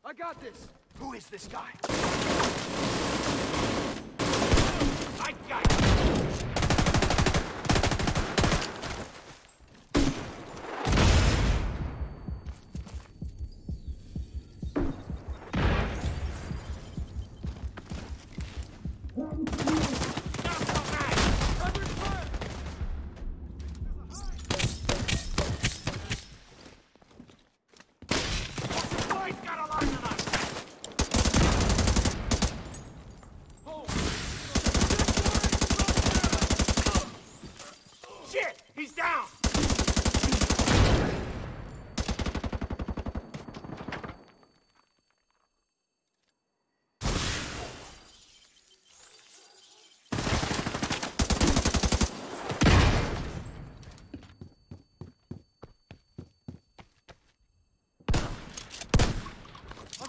I got this! Who is this guy? I got it!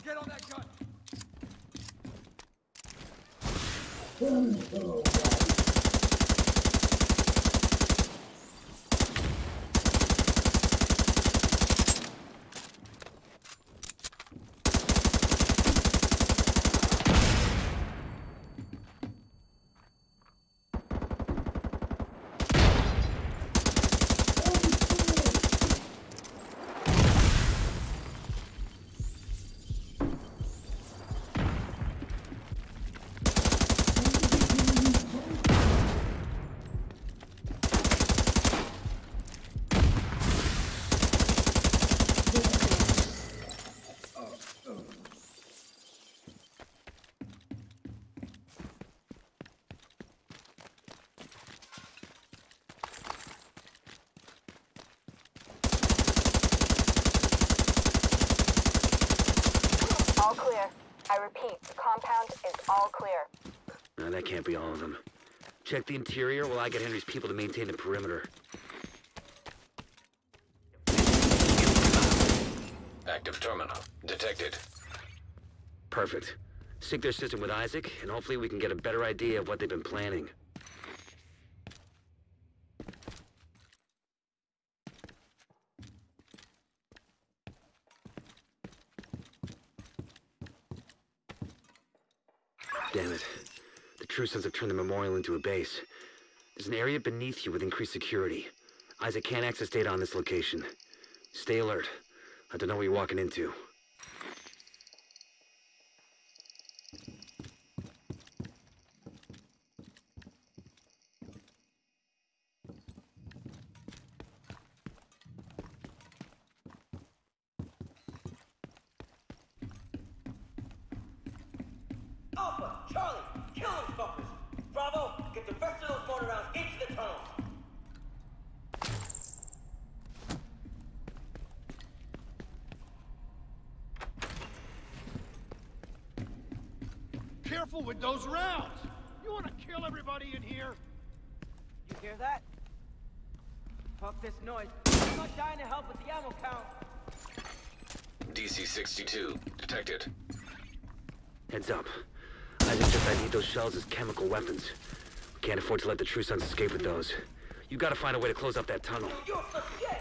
Get on that gun! All clear. I repeat, the compound is all clear. No, that can't be all of them. Check the interior while I get Henry's people to maintain the perimeter. Active terminal detected. Perfect. Sync their system with Isaac, and hopefully we can get a better idea of what they've been planning. Damn it. The True Sons have turned the memorial into a base. There's an area beneath you with increased security. Isaac can't access data on this location. Stay alert. I don't know what you're walking into. Alpha, Charlie, kill those fuckers! Bravo, get the rest of those mortar rounds into the tunnels! careful with those rounds! You want to kill everybody in here? You hear that? Fuck this noise. I'm not dying to help with the ammo count. DC-62 detected. Heads up. Isaac just ID'd those shells as chemical weapons. We can't afford to let the True Sons escape with those. You gotta find a way to close up that tunnel. You useless shit!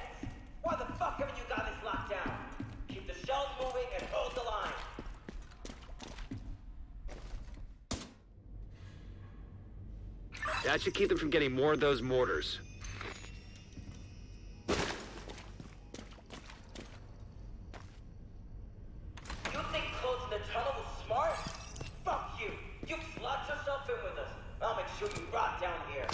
Why the fuck haven't you got this locked down? Keep the shells moving and hold the line. That should keep them from getting more of those mortars. You think closing the tunnel was smart? Fuck you! You slot yourself in with us. I'll make sure you rot down here.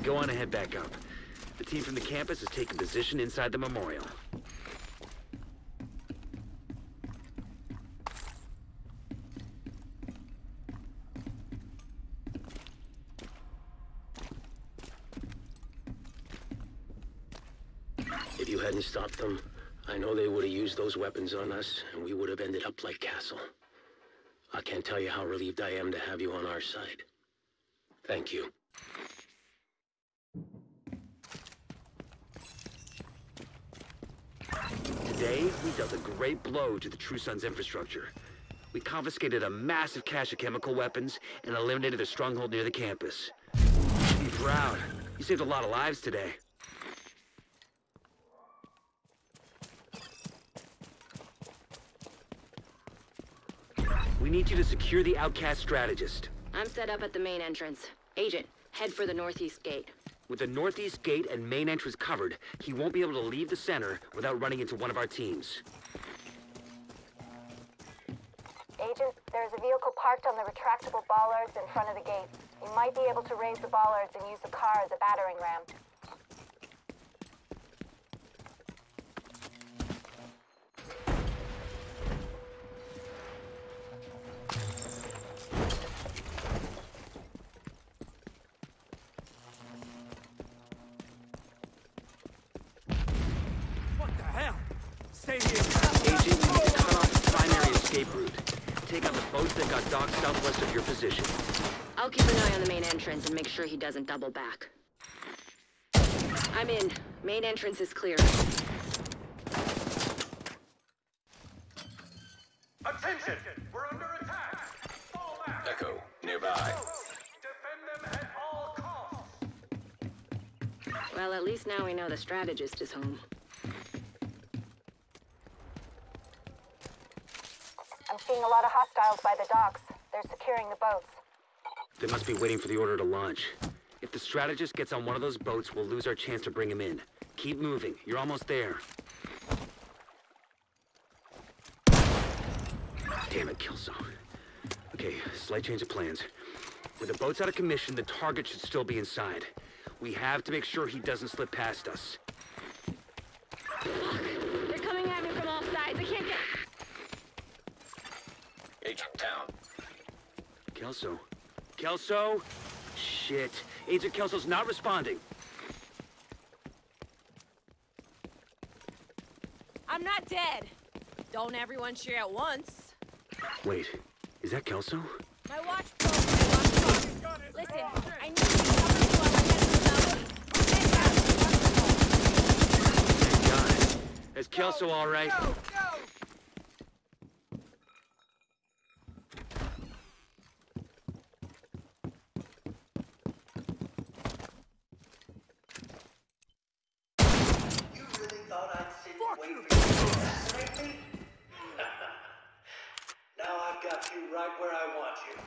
Go on and head back up. The team from the campus is taking position inside the memorial. If you hadn't stopped them, I know they would have used those weapons on us, and we would have ended up like Castle. I can't tell you how relieved I am to have you on our side. Thank you. Today, we dealt a great blow to the True Sons' infrastructure. We confiscated a massive cache of chemical weapons and eliminated a stronghold near the campus. Be proud. You saved a lot of lives today. We need you to secure the Outcast strategist. I'm set up at the main entrance. Agent, head for the northeast gate. With the northeast gate and main entrance covered, he won't be able to leave the center without running into one of our teams. Agent, there's a vehicle parked on the retractable bollards in front of the gate. You might be able to raise the bollards and use the car as a battering ram. What the hell? Stay here. Agent, we need to cut off the primary escape route. Take out the boats that got docked southwest of your position. I'll keep an eye on the main entrance and make sure he doesn't double back. I'm in. Main entrance is clear. Attention! We're under attack! Fall back! Echo, nearby. Defend them at all costs! Well, at least now we know the strategist is home. I'm seeing a lot of hostiles by the docks. They're securing the boats. They must be waiting for the order to launch. If the strategist gets on one of those boats, we'll lose our chance to bring him in. Keep moving. You're almost there. Damn it, Kelso. Okay, slight change of plans. With the boats out of commission, the target should still be inside. We have to make sure he doesn't slip past us. Fuck! They're coming at me from all sides. I can't get... Agent down. Kelso? Kelso? Shit. Agent Kelso's not responding. I'm not dead. Don't everyone cheer at once. Wait, is that Kelso? My watch broke. Listen, I need to cover you while I get Thank God. Is Kelso all right? Now I've got you right where I want you.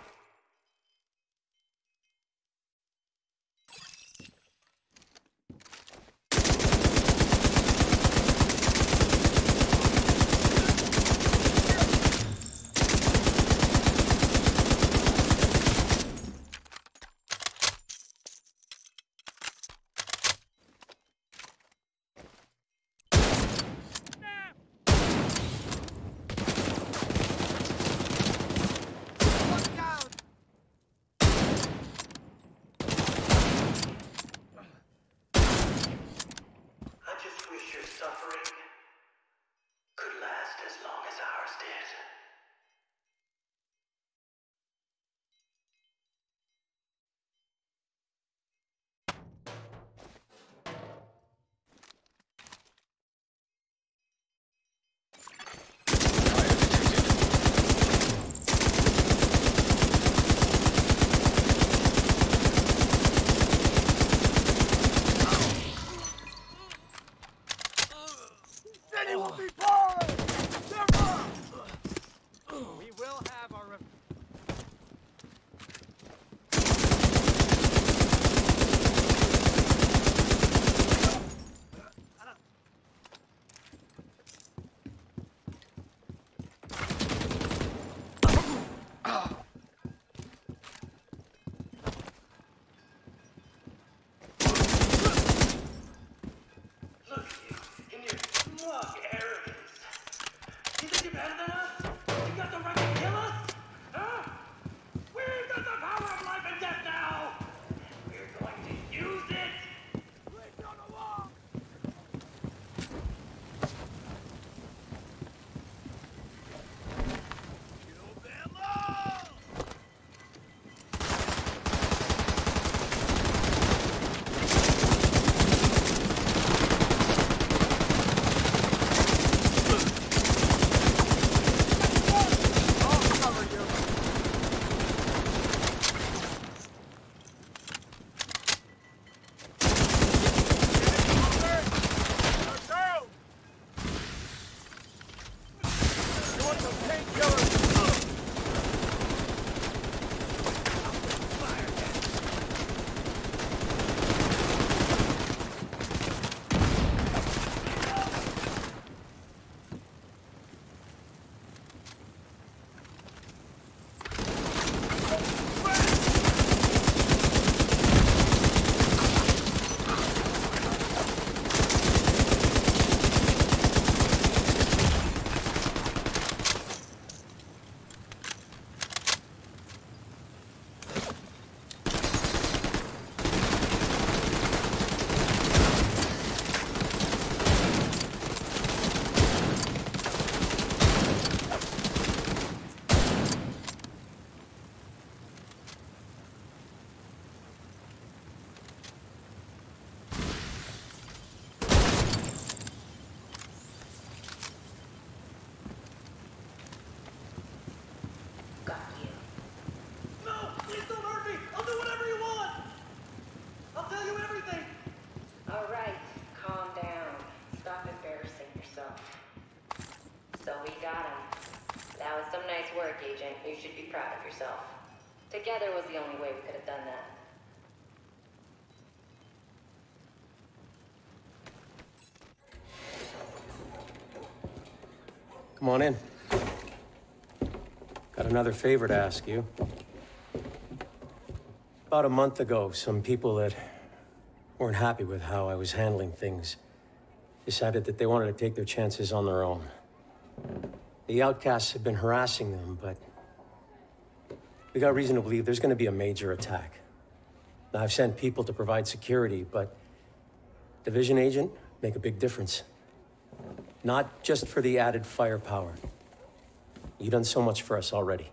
work, Agent. You should be proud of yourself. Together was the only way we could have done that. Come on in. Got another favor to ask you. About a month ago, some people that weren't happy with how I was handling things decided that they wanted to take their chances on their own. The Outcasts have been harassing them, but we got reason to believe there's going to be a major attack. Now, I've sent people to provide security, but Division Agent make a big difference. Not just for the added firepower. You've done so much for us already.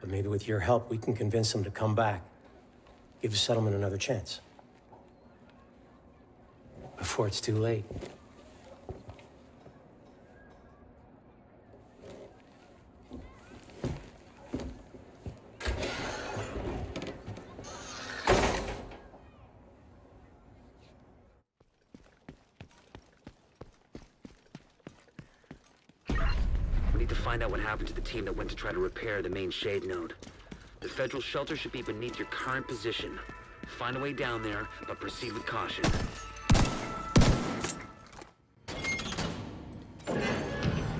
But maybe with your help, we can convince them to come back. Give the settlement another chance. Before it's too late. Find out what happened to the team that went to try to repair the main shade node. The federal shelter should be beneath your current position. Find a way down there, but proceed with caution.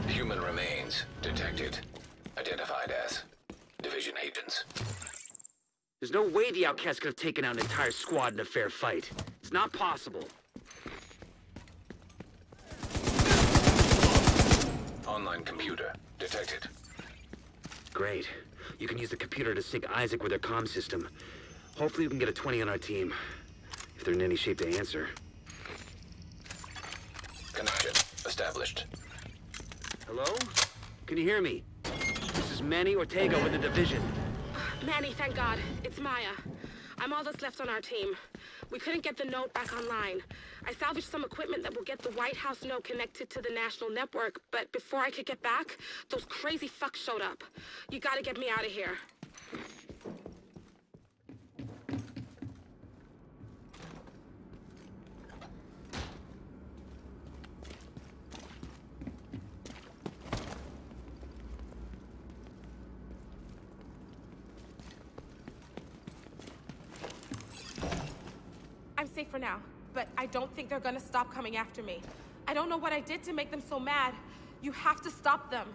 Human remains detected. Identified as Division agents. There's no way the Outcasts could have taken out an entire squad in a fair fight. It's not possible. Online computer detected. Great. You can use the computer to sync Isaac with their comm system. Hopefully we can get a 20 on our team. If they're in any shape to answer. Connection established. Hello? Can you hear me? This is Manny Ortega with the Division. Manny, thank God. It's Maya. I'm all that's left on our team. We couldn't get the node back online. I salvaged some equipment that will get the White House node connected to the national network, but before I could get back, those crazy fucks showed up. You gotta get me out of here. I'm safe for now, but I don't think they're gonna stop coming after me. I don't know what I did to make them so mad. You have to stop them.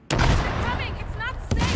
They're coming! It's not safe!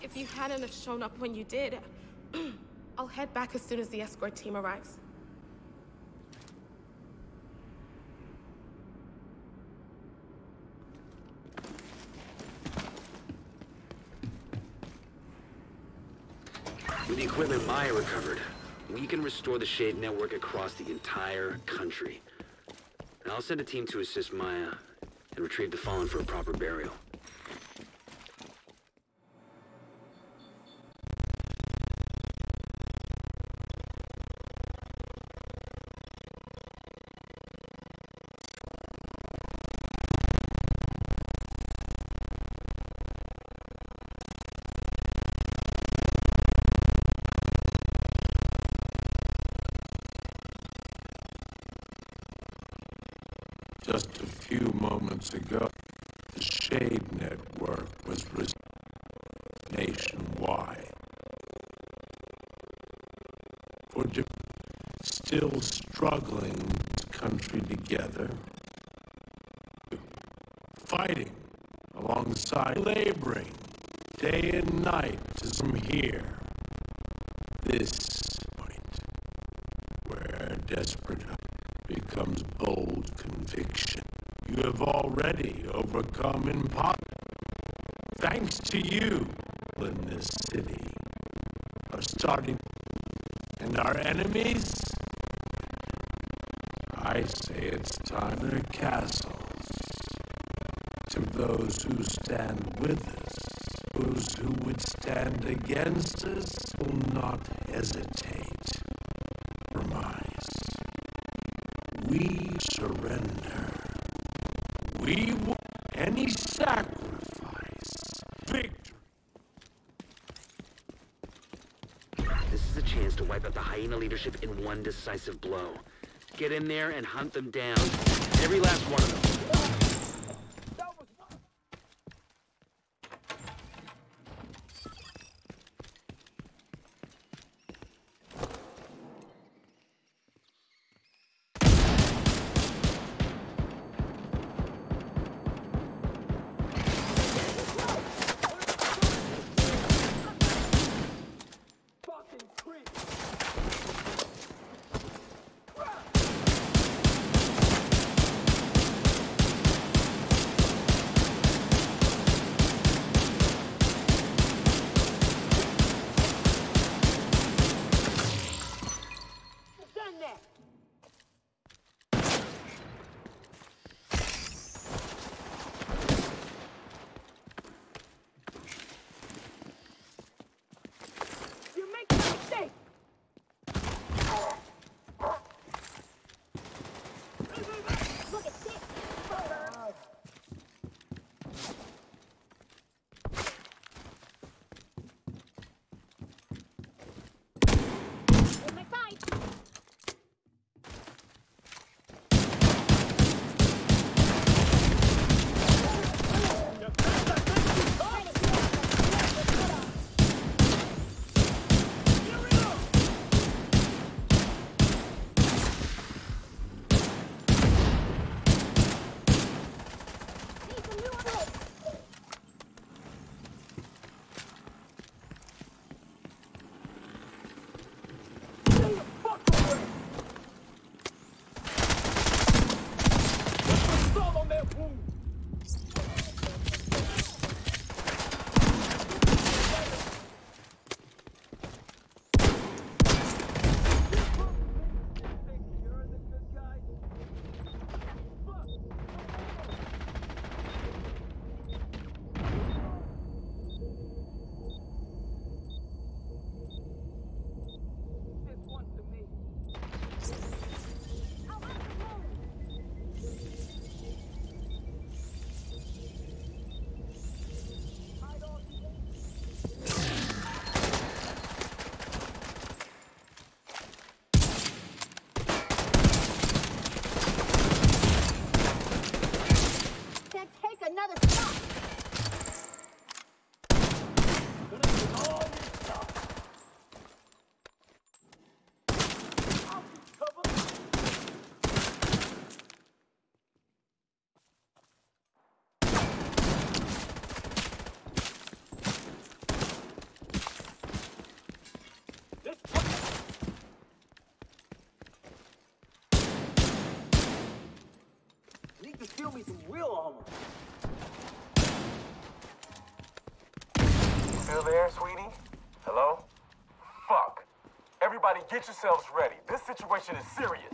If you hadn't have shown up when you did, I'll head back as soon as the escort team arrives. With the equipment Maya recovered, we can restore the Shade network across the entire country. And I'll send a team to assist Maya and retrieve the fallen for a proper burial. Just a few moments ago, the Shade network was nationwide. For still struggling to country together, fighting alongside, laboring day and night to from here. This point where desperate becomes bold conviction. You have already overcome impossible. Thanks to you, in this city are starting, and our enemies, I say it's time their castles. To those who stand with us, those who would stand against us will not hesitate. Promise. We surrender. We will any sacrifice. Victory. This is a chance to wipe out the Hyena leadership in one decisive blow. Get in there and hunt them down. Every last one of them. Show me some real armor. Still there, sweetie? Hello? Fuck. Everybody get yourselves ready. This situation is serious.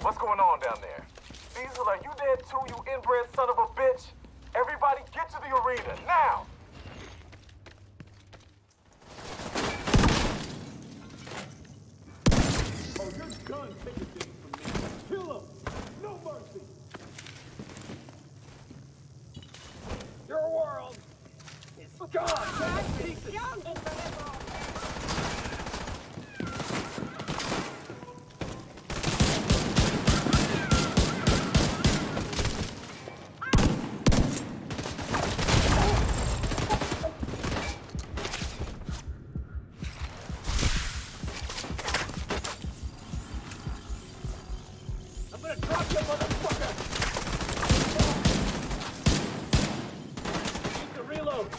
What's going on down there? Diesel, are you dead too, you inbred son of a bitch? Everybody get to the arena, now! Oh, you're done taking things from me. Kill him! No mercy! Your world is gone, bad piece of... him!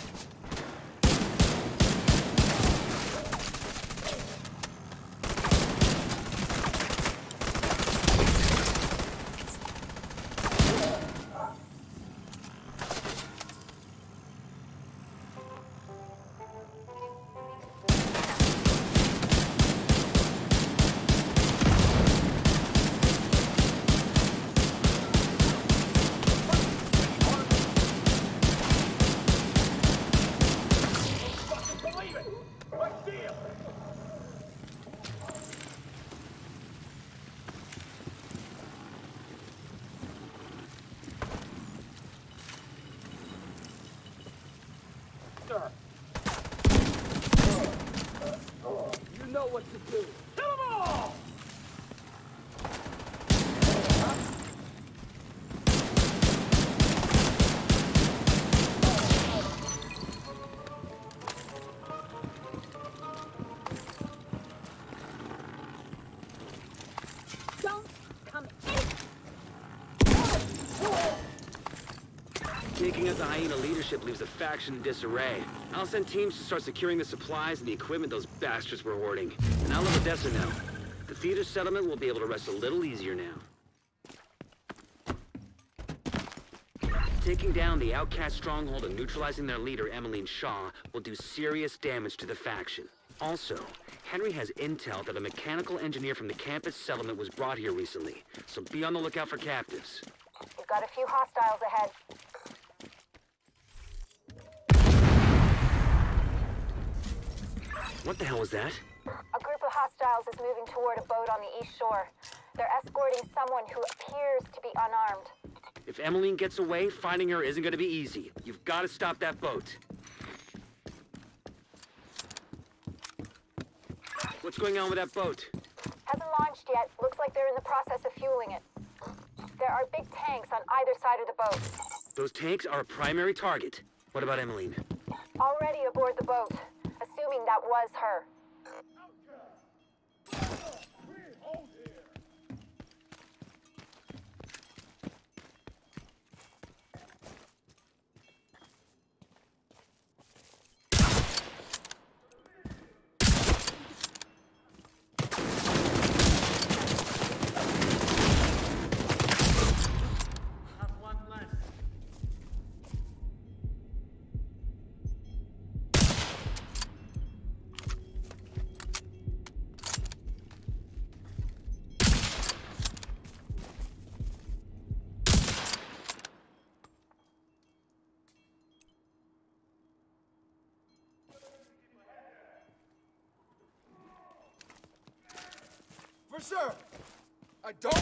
You know what to do. Kill them all! Don't come in. Taking out the Hyena leadership leaves the faction in disarray. I'll send teams to start securing the supplies and the equipment those bastards were hoarding. And I'll let Odessa know. The theater settlement will be able to rest a little easier now. Taking down the Outcast stronghold and neutralizing their leader, Emmeline Shaw, will do serious damage to the faction. Also, Henry has intel that a mechanical engineer from the campus settlement was brought here recently, so be on the lookout for captives. We've got a few hostiles ahead. What the hell was that? A group of hostiles is moving toward a boat on the east shore. They're escorting someone who appears to be unarmed. If Emmeline gets away, finding her isn't gonna be easy. You've got to stop that boat. What's going on with that boat? Hasn't launched yet. Looks like they're in the process of fueling it. There are big tanks on either side of the boat. Those tanks are a primary target. What about Emmeline? Already aboard the boat, assuming that was her. For sure. I don't...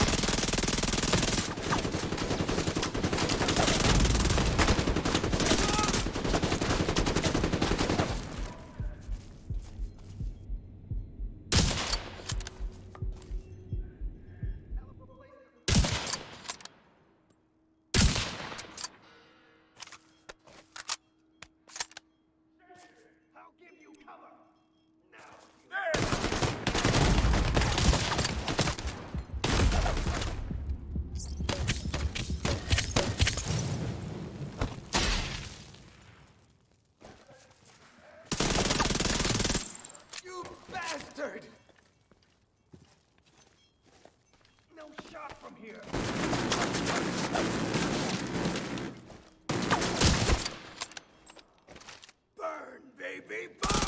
Bastard! No shot from here. Burn, baby, burn!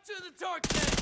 to the torch then!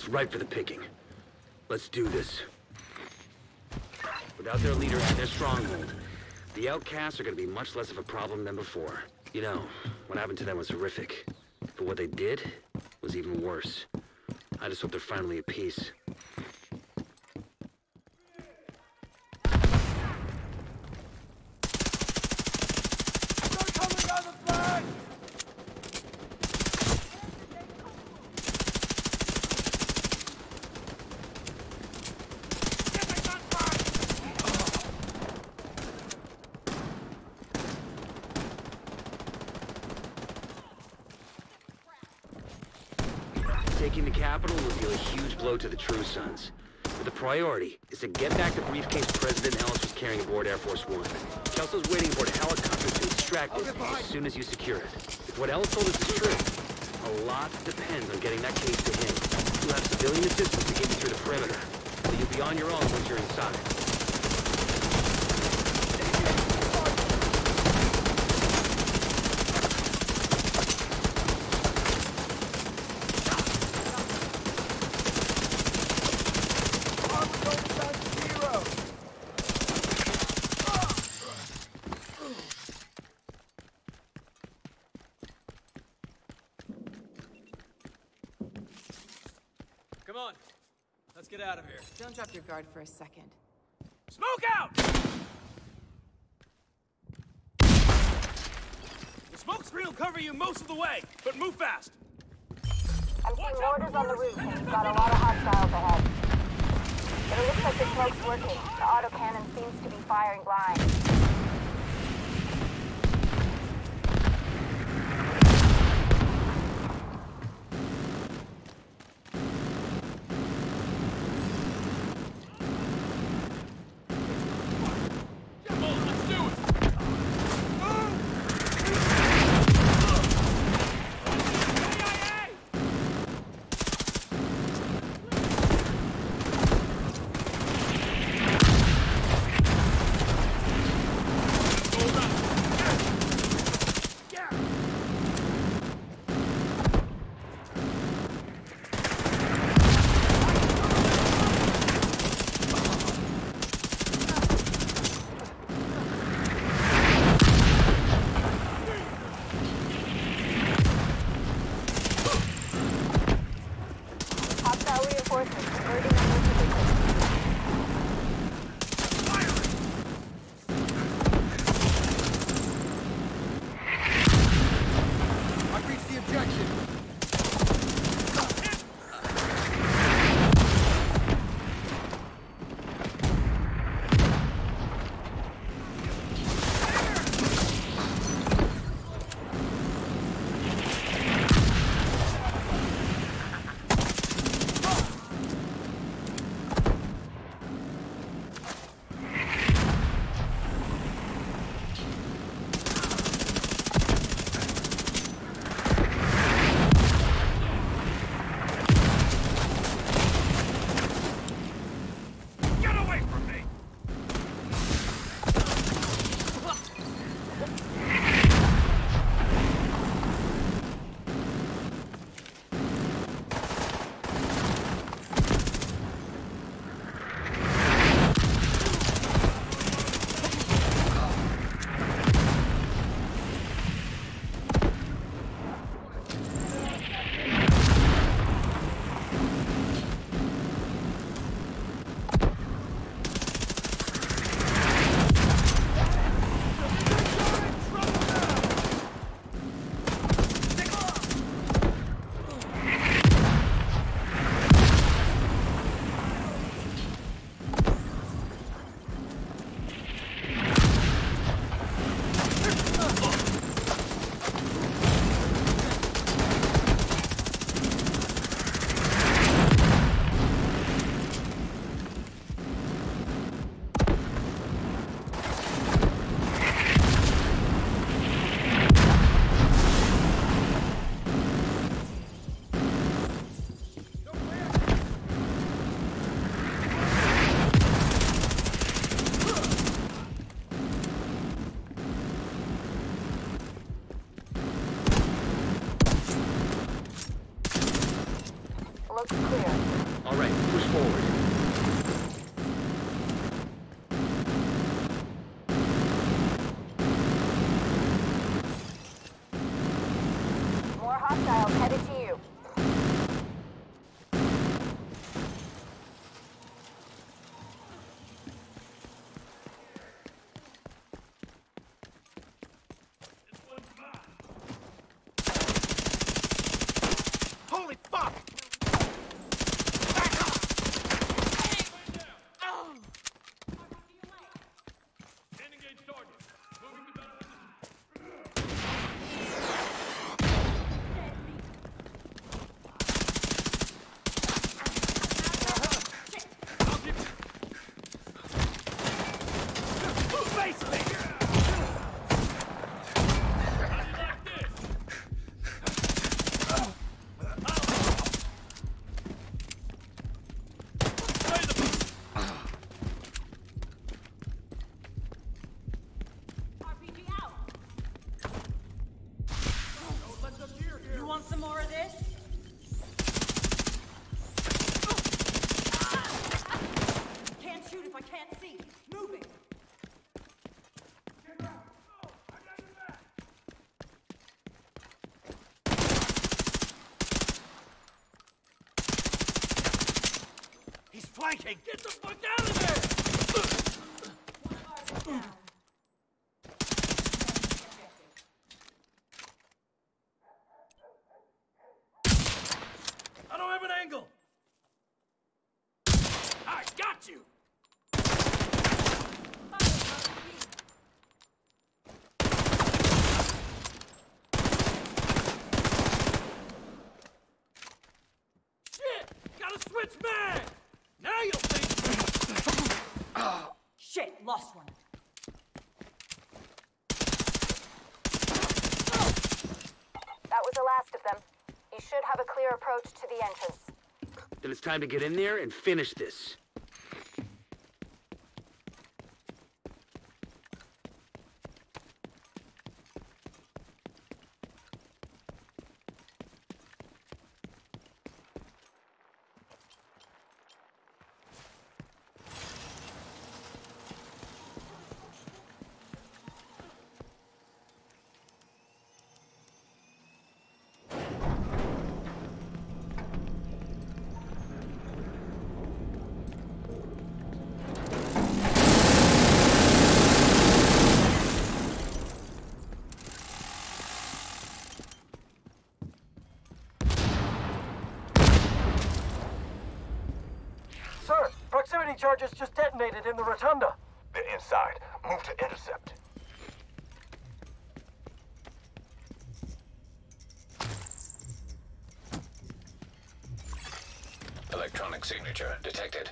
It's ripe for the picking. Let's do this. Without their leader and their stronghold, the Outcasts are gonna be much less of a problem than before. You know, what happened to them was horrific. But what they did was even worse. I just hope they're finally at peace. Taking the capital will deal a huge blow to the True Sons. But the priority is to get back the briefcase President Ellis was carrying aboard Air Force One. Kelso's waiting aboard a helicopter to extract it as soon as you secure it. If what Ellis told us is true, a lot depends on getting that case to him. You'll have civilian assistance to get you through the perimeter, so you'll be on your own once you're inside. Come on. Let's get out of here. Don't drop your guard for a second. Smoke out! The smoke screen will cover you most of the way, but move fast. I'm seeing mortars on the roof, and you've got a lot of hostiles ahead. But it looks like the smoke's working. The autocannon seems to be firing blind. Hostiles headed to you. Holy fuck! You want some more of this? Can't shoot if I can't see. Moving. He's flanking! Get the fuck out of there! I don't have an angle! I got you! Shit! Gotta switch mag! Now you'll think... Shit, lost one. That was the last of them. You should have a clear approach to the entrance. Then it's time to get in there and finish this. Sir, proximity charges just detonated in the rotunda. They're inside. Move to intercept. Electronic signature detected.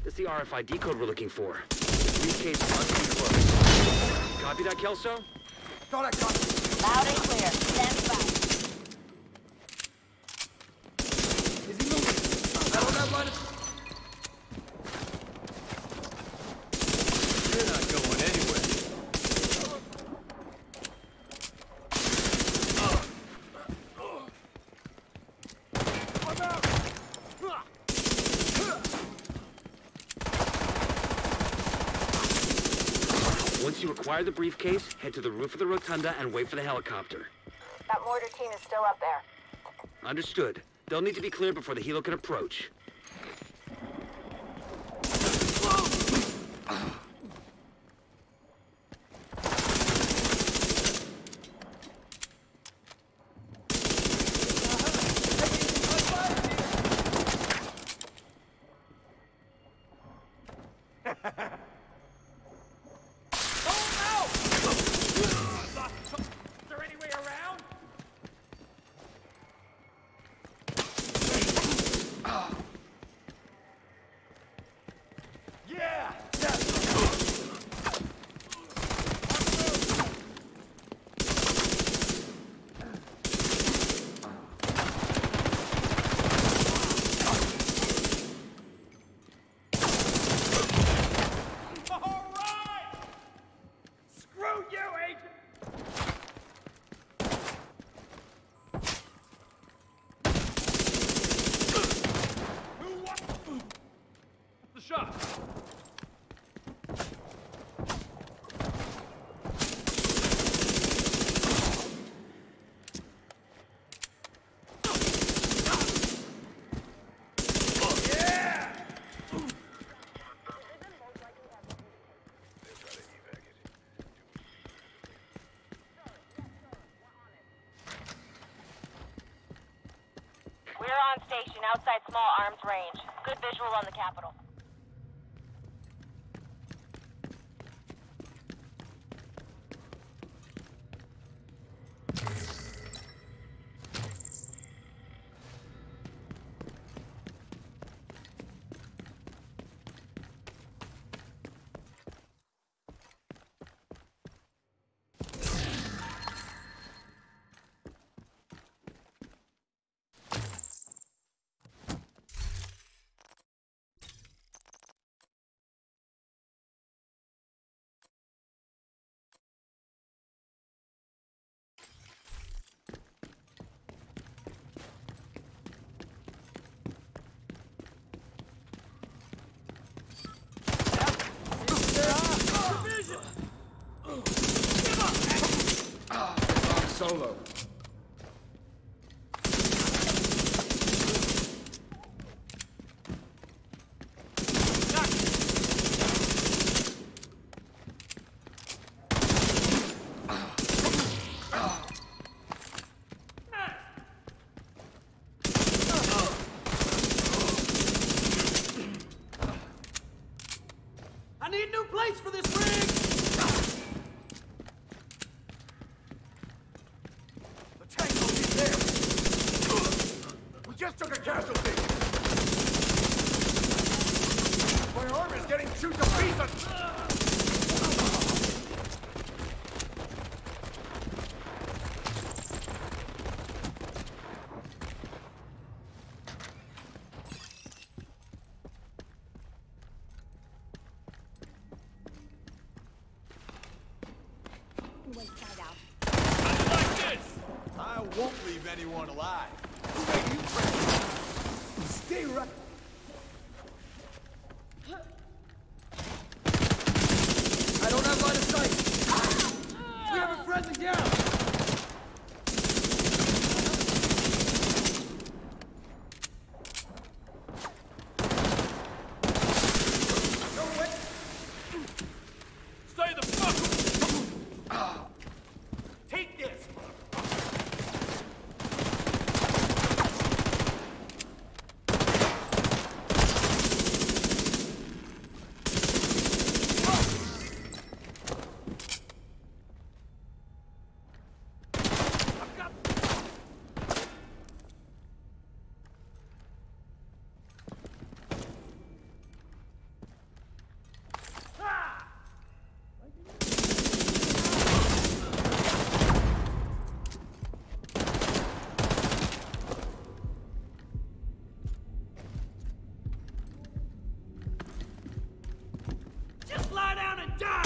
That's the RFID code we're looking for. Briefcase must be closed. Copy that, Kelso? Thought I got you. Loud and clear. Stand by. Is he moving? That on that line of... You're not going anywhere. I'm out! Once you acquire the briefcase, head to the roof of the rotunda and wait for the helicopter. That mortar team is still up there. Understood. They'll need to be cleared before the helo can approach. station outside small arms range. Good visual on the capital. Solo. I need a new place for this rig! Just took a casualty! My arm is getting chewed to pieces! Like this! I won't leave anyone alive. Stay right. I don't have line of sight! We have a friendly down! No way! Stay the fuck up! Take this! Just lie down and die!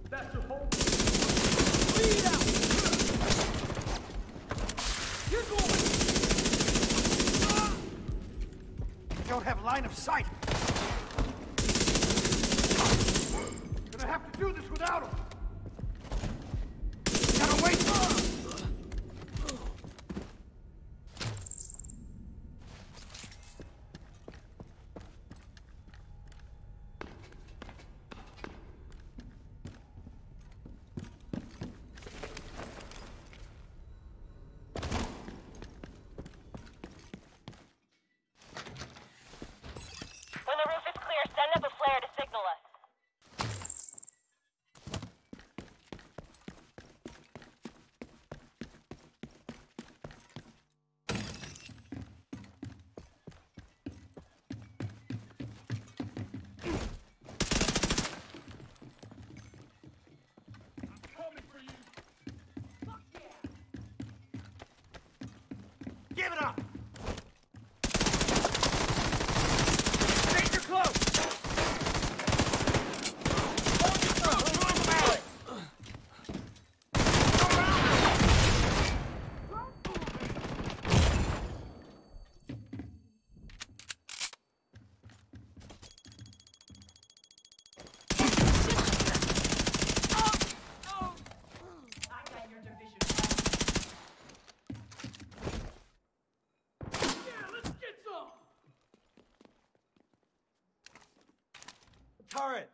That's your home. Bleed out! You're going! Don't have line of sight. Gonna have to do this without him. Gotta wait. When the roof is clear, send up a flare to signal us. Give it up. Danger close! turret!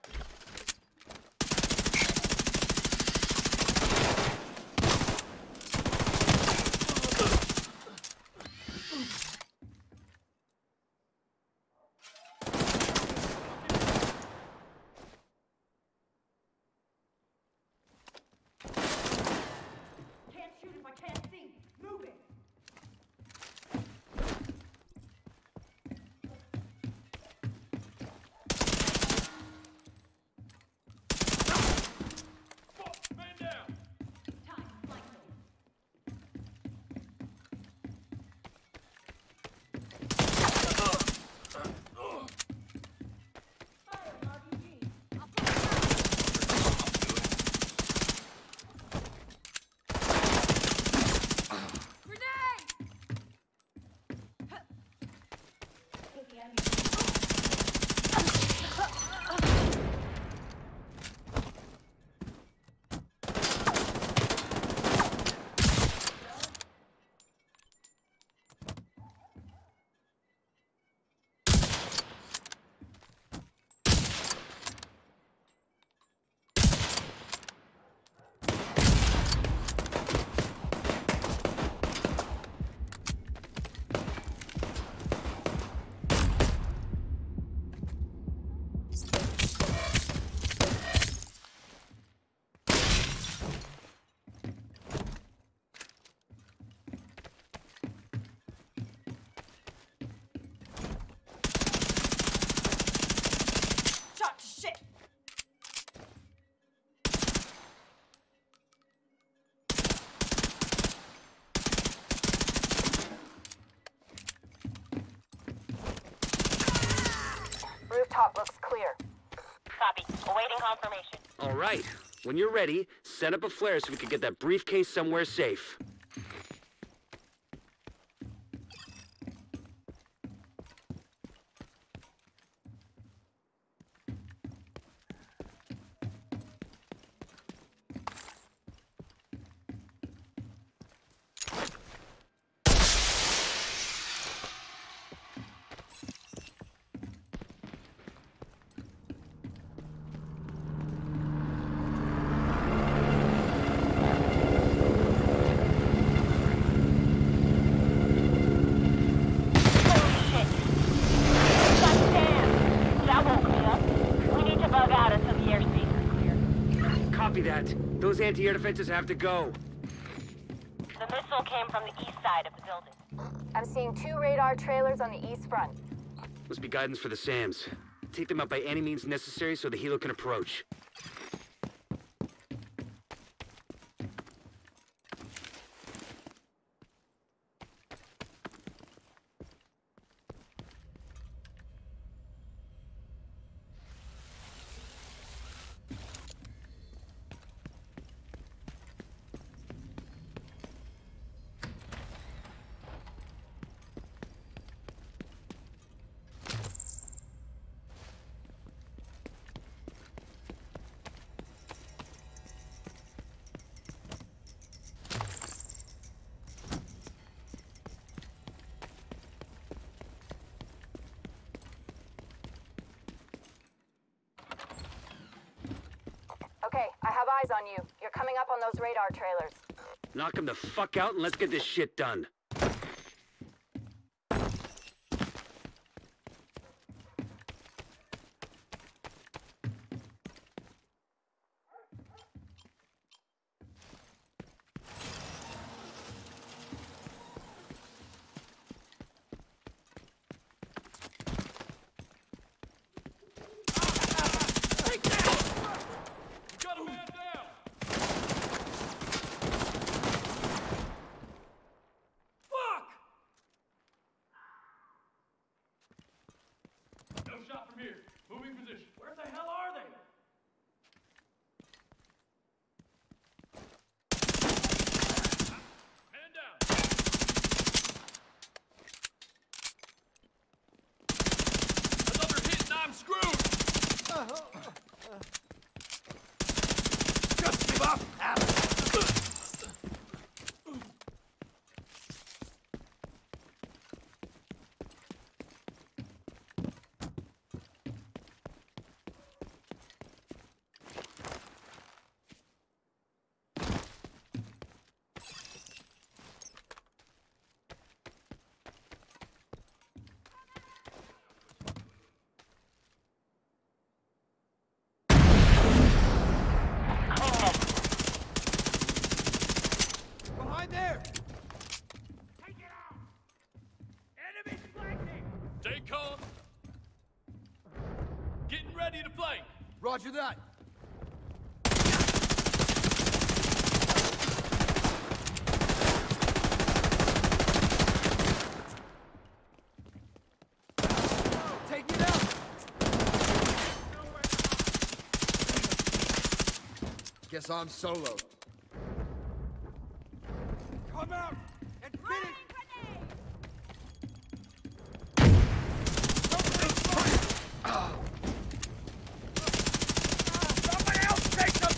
Can't shoot if I can't see. Move it. Man down! Time to flank them. Fire an RPG. I'll put it down. Grenade! Take the enemy. Shot to shit. Rooftop looks clear. Copy. Awaiting confirmation. All right. When you're ready, set up a flare so we can get that briefcase somewhere safe. Copy that. Those anti-air defenses have to go. The missile came from the east side of the building. I'm seeing 2 radar trailers on the east front. Must be guidance for the SAMs. Take them out by any means necessary so the helo can approach. Okay, I have eyes on you. You're coming up on those radar trailers. Knock them the fuck out and let's get this shit done. Got a man down! Fuck! No shot from here. Moving position. Where the hell are they? Man down. Another hit and I'm screwed! Just give up! Roger that. Take it out. Guess I'm solo. Come out and finish. Somebody else take them.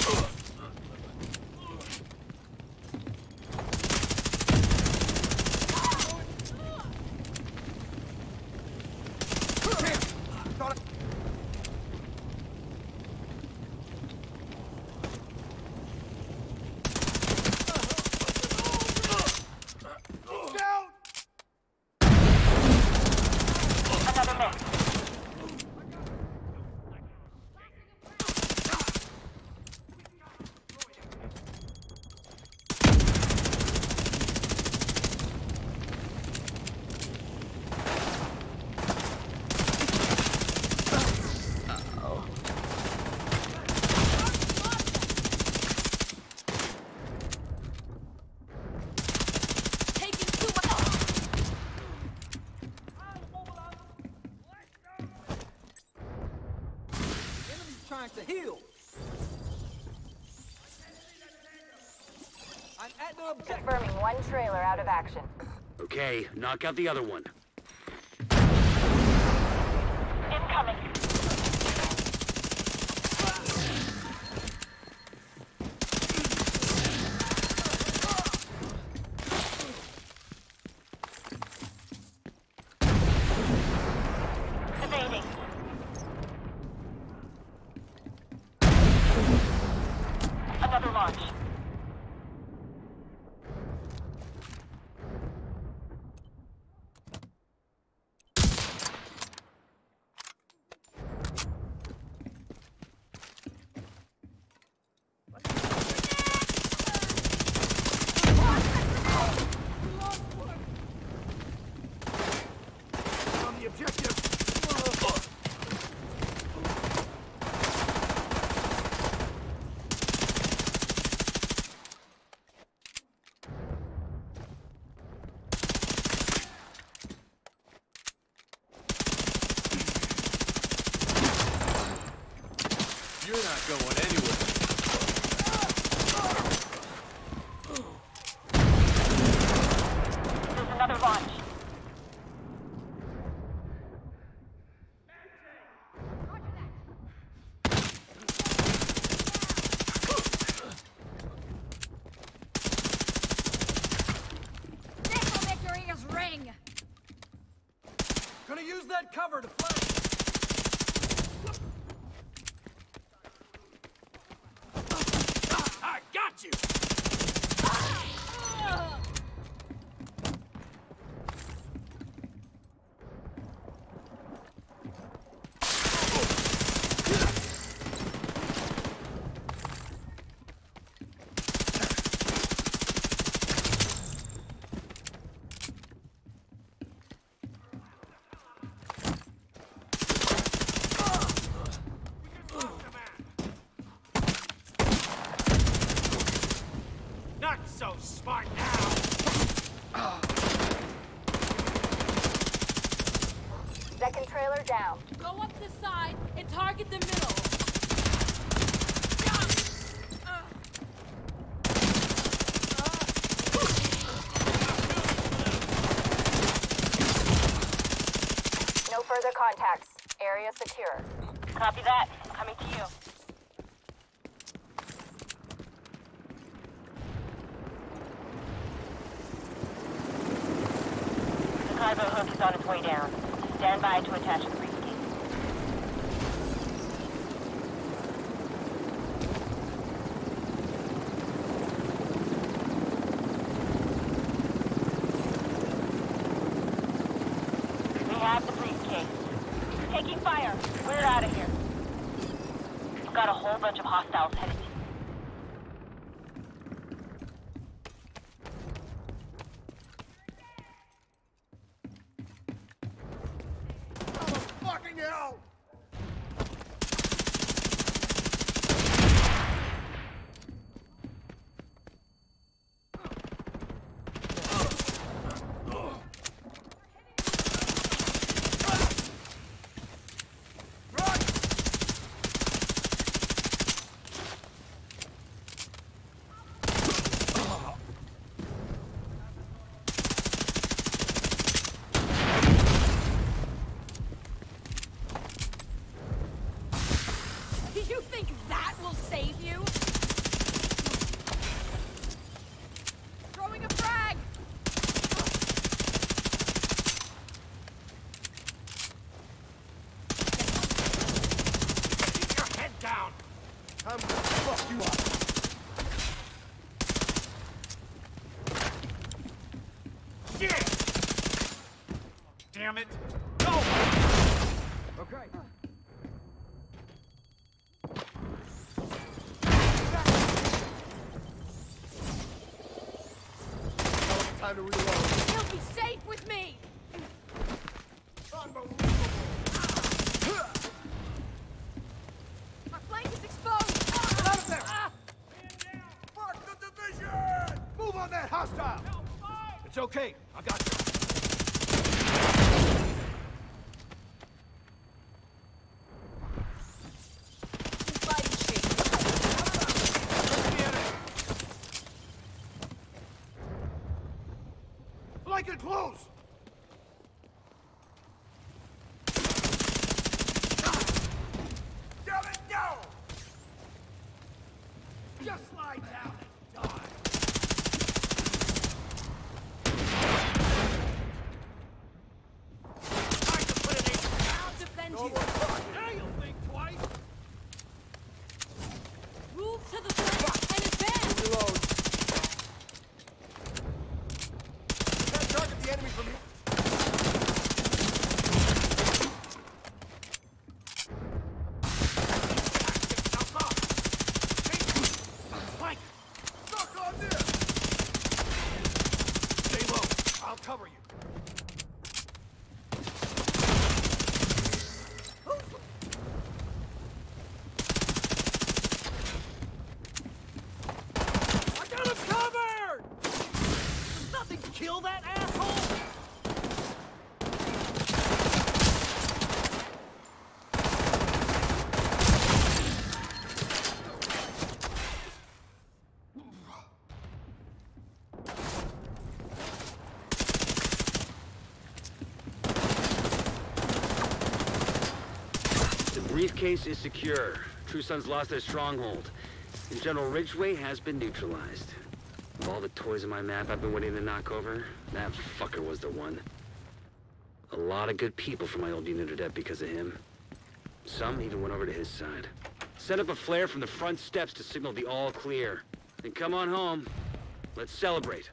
Trying to heal. I'm at the objective. Confirming one trailer out of action. Okay, knock out the other one. Incoming. Evading. Another launch. On the objective. You're not going anywhere. There's another launch. This'll make your ears ring! Gonna use that cover to flank. I got you! Not so smart now! Second trailer down. Go up the side and target the middle. No further contacts. Area secure. Copy that. Coming to you. The cargo hook is on its way down. Stand by to attach the briefcase. We have the briefcase. Taking fire. We're out of here. We've got a whole bunch of hostiles headed to you. Fucking hell! I'm gonna fuck you up. Shit! Damn it! Go! Okay. Time to reload. He'll be safe with me! My flank is exposed! Get out of there! Mark the division! Move on that hostile! It's okay. I got you. Blanket close! Damn it, no! Just lie down and die. I'll defend you! Now you'll think twice! Move to the flank and advance! Reload. Can't target the enemy from here. Flank! Suck on this! Stay low. I'll cover you. I got him covered! Does nothing kill that asshole? The briefcase is secure. True Sons lost their stronghold. And General Ridgway has been neutralized. Of all the toys on my map I've been waiting to knock over, that fucker was the one. A lot of good people from my old unit are dead because of him. Some even went over to his side. Set up a flare from the front steps to signal the all clear. Then come on home. Let's celebrate.